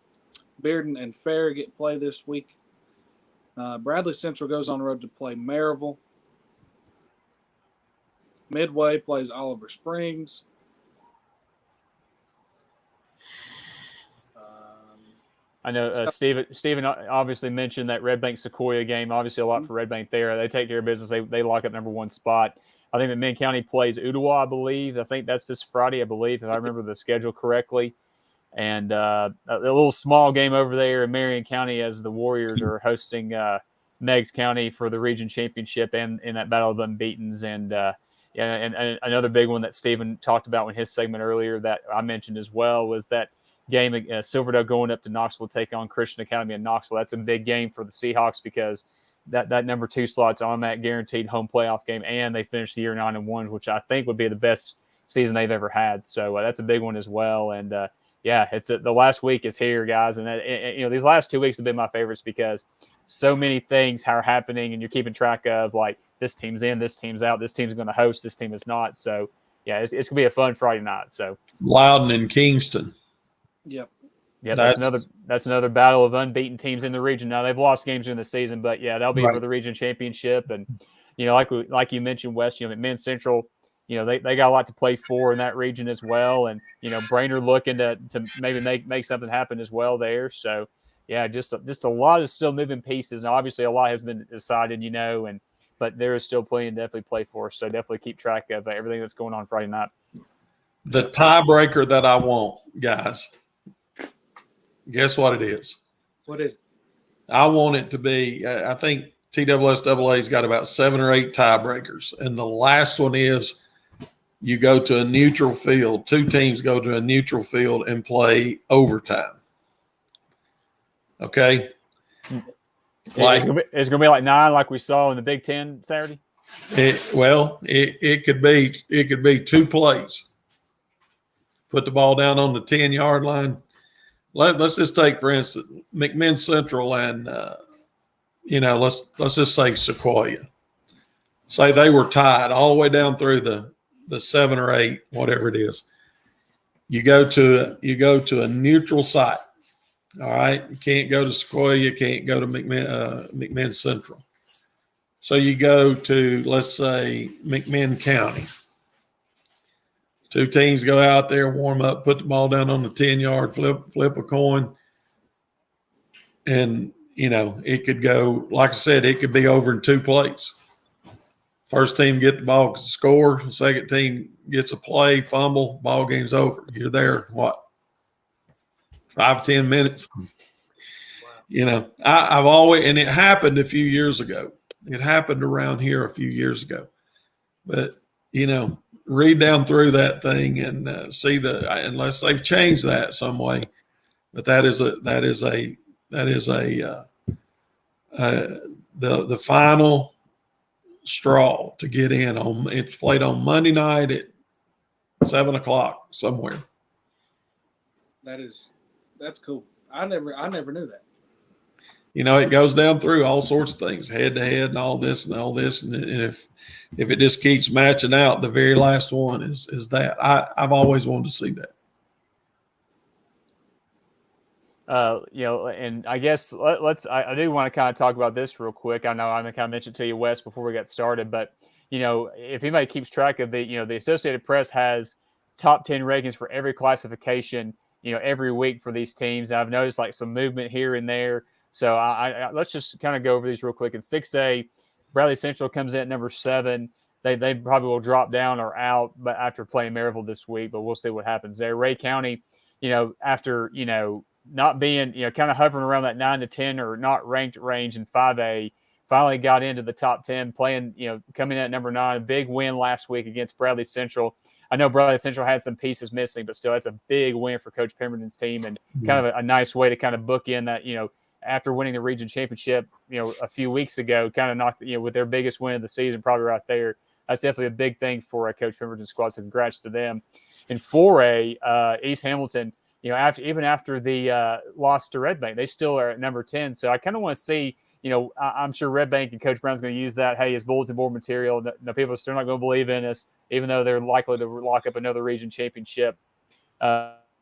Speaker 1: Bearden and Fair get play this week. Bradley Central goes on the road to play Maryville. Midway plays Oliver Springs.
Speaker 3: I know Steven obviously mentioned that Red Bank Sequoia game. Obviously, a lot for Red Bank there. They take care of business. They lock up number one spot. I think McMinn County plays Ottawa, I believe. I think that's this Friday, I believe, if I remember the schedule correctly. And a little small game over there in Marion County as the Warriors are hosting Meigs County for the region championship and in that battle of unbeatens. And another big one that Steven talked about in his segment earlier that I mentioned as well was that game, Silverdale going up to Knoxville to take on Christian Academy in Knoxville. That's a big game for the Seahawks because that number 2 slot's on that guaranteed home playoff game, and they finished the year 9-1, which I think would be the best season they've ever had. So that's a big one as well. And it's the last week is here, guys, and these last 2 weeks have been my favorites because so many things are happening, and you're keeping track of like this team's in, this team's out, this team's going to host, this team is not. So it's going to be a fun Friday night. So
Speaker 2: Loudon and Kingston.
Speaker 1: Yep.
Speaker 3: Yeah, that's another battle of unbeaten teams in the region. Now they've lost games during the season, but that'll be for the region championship. And like you mentioned, Wes, McMinn Central, they got a lot to play for in that region as well. And Brainerd looking to maybe make something happen as well there. So just a lot of still moving pieces. And obviously a lot has been decided, but there is still plenty to definitely play for. So definitely keep track of everything that's going on Friday night.
Speaker 2: The tiebreaker that I want, guys. Guess what it is?
Speaker 1: What is it?
Speaker 2: I want it to be, I think TSSAA's got about 7 or 8 tiebreakers. And the last one is you go to a neutral field. 2 teams go to a neutral field and play overtime. Okay?
Speaker 3: It's going to be like 9 like we saw in the Big Ten Saturday?
Speaker 2: It could be 2 plays. Put the ball down on the 10-yard line. Let's just take, for instance, McMinn Central and, let's just say Sequoia. Say they were tied all the way down through the 7 or 8, whatever it is. You go to a neutral site. All right. You can't go to Sequoia. You can't go to McMinn Central. So you go to, let's say, McMinn County. 2 teams go out there, warm up, put the ball down on the 10-yard, flip a coin. And, it could go, like I said, it could be over in 2 plays. First team get the ball, score. Second team gets a play, fumble, ball game's over. You're there, 5-10 minutes. Wow. I've always, and it happened a few years ago. It happened around here a few years ago. But, read down through that thing and see unless they've changed that some way, but that is the final straw to get in on. It's played on Monday night at 7:00 somewhere.
Speaker 1: That's cool. I never knew that.
Speaker 2: it goes down through all sorts of things, head to head and all this and all this. And if it just keeps matching out, the very last one is that. I've always wanted to see that.
Speaker 3: And I guess I do want to kind of talk about this real quick. I know I'm going to kind of mention to you, Wes, before we got started, but if anybody keeps track of the Associated Press has top 10 rankings for every classification, every week for these teams. And I've noticed like some movement here and there. So let's just kind of go over these real quick. In 6A, Bradley Central comes in at number 7. They probably will drop down or out, but after playing Maryville this week, but we'll see what happens there. Ray County, after not being kind of hovering around that 9 to 10 or not ranked range in 5A, finally got into the top 10, playing coming in at number 9. A big win last week against Bradley Central. I know Bradley Central had some pieces missing, but still, that's a big win for Coach Pemberton's team, and kind of a nice way to kind of book in that after winning the region championship a few weeks ago, kind of knocked with their biggest win of the season, probably right there. That's definitely a big thing for Coach Pemberton's squad. So congrats to them. In 4A, East Hamilton, even after the loss to Red Bank, they still are at number 10. So I kind of want to see. I'm sure Red Bank and Coach Brown's going to use that, hey, as bulletin board material. No, people are still not going to believe in us, even though they're likely to lock up another region championship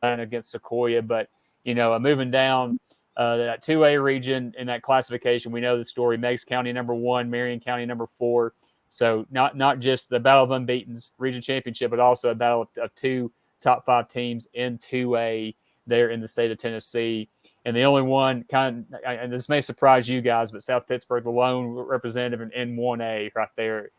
Speaker 3: against Sequoia. But, moving down that 2A region in that classification, we know the story. Meigs County number 1, Marion County number 4. So not just the battle of unbeatens region championship, but also a battle of 2 top 5 teams in 2A there in the state of Tennessee. And the only one and this may surprise you guys, but South Pittsburgh, the lone representative in 1A right there,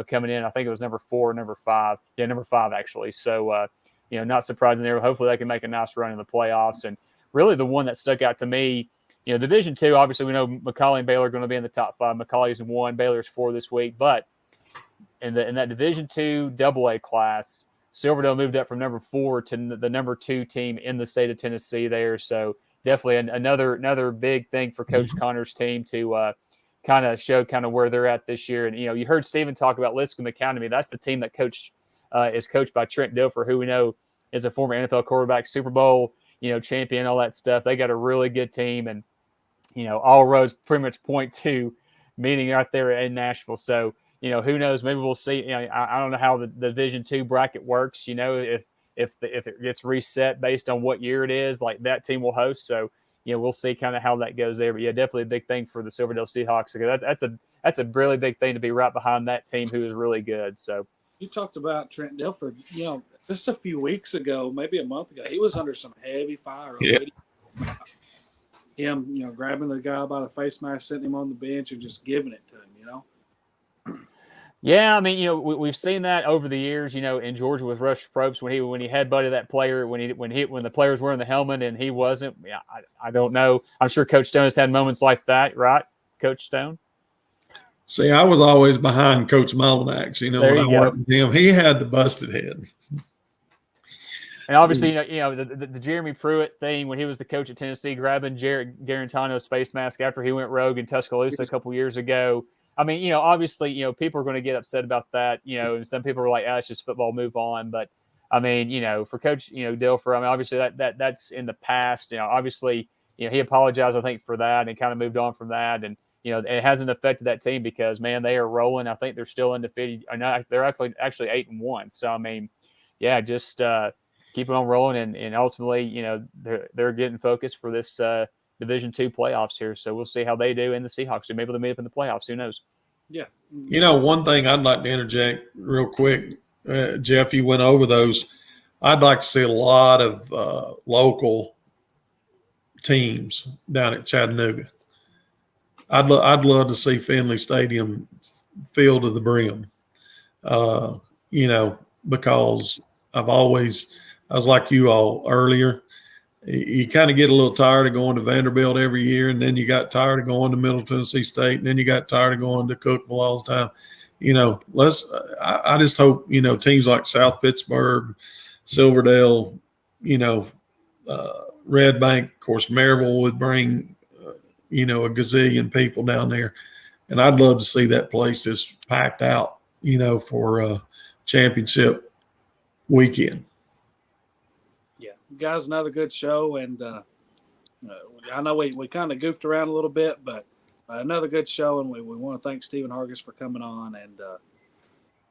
Speaker 3: coming in. I think it was number 4, number 5. Yeah, number 5 actually. So, not surprising there. Hopefully they can make a nice run in the playoffs. And really the one that stuck out to me, Division II, obviously we know McCallie and Baylor are going to be in the top 5. McCallie's in 1, Baylor's 4 this week. But in that Division II AA class, Silverdale moved up from number 4 to the number 2 team in the state of Tennessee there. So definitely another big thing for Coach Connor's team to kind of show kind of where they're at this year. And, you heard Stephen talk about Lipscomb Academy. That's the team that is coached by Trent Dilford, who we know is a former NFL quarterback, Super Bowl, champion, all that stuff. They got a really good team. And, all roads pretty much point to meeting out there in Nashville. So, who knows? Maybe we'll see. I don't know how the Division II bracket works. If it gets reset based on what year it is, like that team will host. So, we'll see kind of how that goes there. But yeah, definitely a big thing for the Silverdale Seahawks. That's a really big thing to be right behind that team who is really good. So
Speaker 1: you talked about Trent Dilford. Just a few weeks ago, maybe a month ago, he was under some heavy fire.
Speaker 2: Yeah.
Speaker 1: Him, grabbing the guy by the face mask, sitting him on the bench, and just giving it to him.
Speaker 3: Yeah, I mean, we've seen that over the years, in Georgia with Rush Probst when he headbutted that player when the player was wearing the helmet and he wasn't. Yeah, I don't know. I'm sure Coach Stone has had moments like that, right, Coach Stone?
Speaker 2: See, I was always behind Coach Molinax. When I worked with him, he had the busted head.
Speaker 3: And obviously, the Jeremy Pruitt thing when he was the coach at Tennessee, grabbing Jared Garantano's face mask after he went rogue in Tuscaloosa a couple years ago. I mean, obviously, people are going to get upset about that, and some people are like, it's just football, move on. But I mean, for Coach, Dilfer, I mean, obviously that's in the past. Obviously, he apologized, I think, for that and kind of moved on from that. And, it hasn't affected that team because, man, they are rolling. I think they're still undefeated. They're actually 8-1. So, I mean, yeah, just keep it on rolling. And ultimately, they're getting focused for this Division II playoffs here. So we'll see how they do in the Seahawks. Maybe they'll meet up in the playoffs. Who knows?
Speaker 1: Yeah.
Speaker 2: One thing I'd like to interject real quick, Jeff, you went over those. I'd like to see a lot of local teams down at Chattanooga. I'd love to see Finley Stadium filled to the brim, because I was like you all earlier. You kind of get a little tired of going to Vanderbilt every year, and then you got tired of going to Middle Tennessee State, and then you got tired of going to Cookeville all the time. I just hope, teams like South Pittsburgh, Silverdale, Red Bank, of course, Maryville would bring, a gazillion people down there. And I'd love to see that place just packed out, for a championship weekend.
Speaker 1: Yeah, guys, another good show, and I know we kind of goofed around a little bit, but another good show, and we want to thank Stephen Hargis for coming on,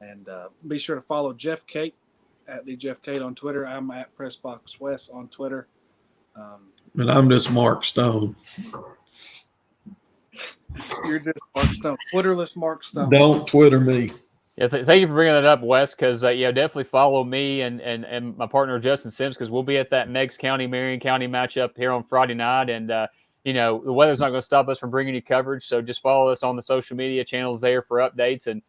Speaker 1: and be sure to follow Jeff Kate at the Jeff Kate on Twitter. I'm at Pressbox West on Twitter.
Speaker 2: And I'm just Mark Stone.
Speaker 1: You're just Mark Stone, Twitterless Mark Stone.
Speaker 2: Don't Twitter me.
Speaker 3: Yeah, thank you for bringing that up, Wes, because definitely follow me and my partner Justin Sims, because we'll be at that Meigs County, Marion County matchup here on Friday night, and the weather's not going to stop us from bringing you coverage, so just follow us on the social media channels there for updates and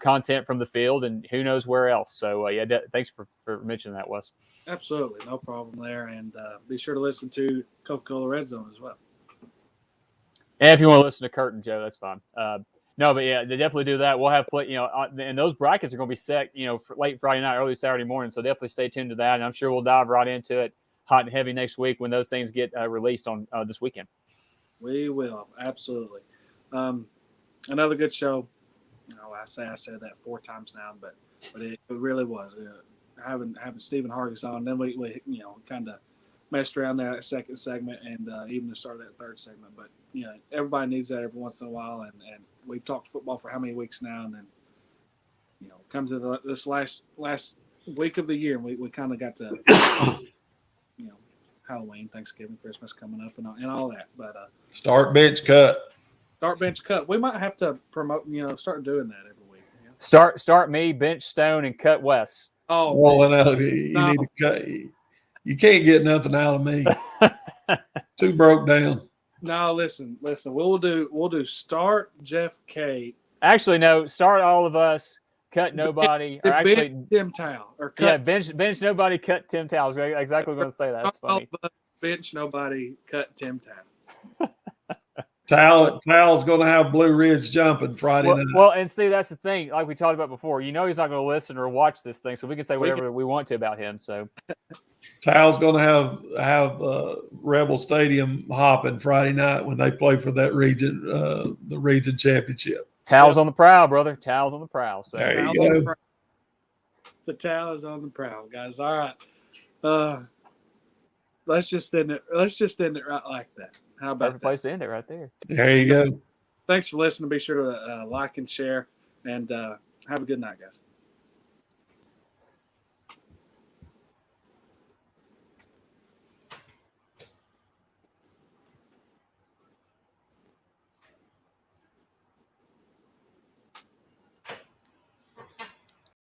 Speaker 3: content from the field and who knows where else. So thanks for mentioning that, Wes.
Speaker 1: Absolutely, no problem there, and be sure to listen to Coca-Cola Red Zone as well.
Speaker 3: And if you want to listen to Kurt and Joe, that's fine. No, but yeah, they definitely do that. We'll have and those brackets are going to be set, for late Friday night, early Saturday morning. So definitely stay tuned to that. And I'm sure we'll dive right into it hot and heavy next week when those things get released on this weekend.
Speaker 1: We will, absolutely. Another good show. I said that 4 times now, but it really was. Having Stephen Hargis on, then we kind of messed around there that second segment and even the start of that third segment. But everybody needs that every once in a while, and we've talked football for how many weeks now, and then come to this last week of the year, and we kind of got to Halloween, Thanksgiving, Christmas coming up, and all that. But
Speaker 2: Start bench cut.
Speaker 1: Start bench cut. We might have to promote, start doing that every week.
Speaker 3: Start me, bench Stone, and cut Wes.
Speaker 1: Oh,
Speaker 2: Rolling out. You need to cut. You can't get nothing out of me. Too broke down.
Speaker 1: No, listen. We'll do start Jeff Kate.
Speaker 3: Actually, no. Start all of us. Cut nobody. Or actually,
Speaker 1: Tim Towel. Or cut
Speaker 3: bench nobody. Cut Tim Towel. Exactly going to say that. That's funny.
Speaker 1: Bench nobody. Cut Tim Towel.
Speaker 2: Tal's going to have Blue Ridge jumping Friday night.
Speaker 3: Well, and see, that's the thing. Like we talked about before, he's not going to listen or watch this thing, so we can say whatever we want to about him. So
Speaker 2: Tal's going to have Rebel Stadium hopping Friday night when they play for that region, the region championship.
Speaker 3: Towels on the prowl, brother. Towels on the prowl. So
Speaker 2: there you go.
Speaker 1: The towel is on the prowl, guys. All right. Let's just end it right like that. How about
Speaker 3: perfect place to end it right there.
Speaker 2: There you go.
Speaker 1: Thanks for listening. Be sure to like and share, and have a good night, guys.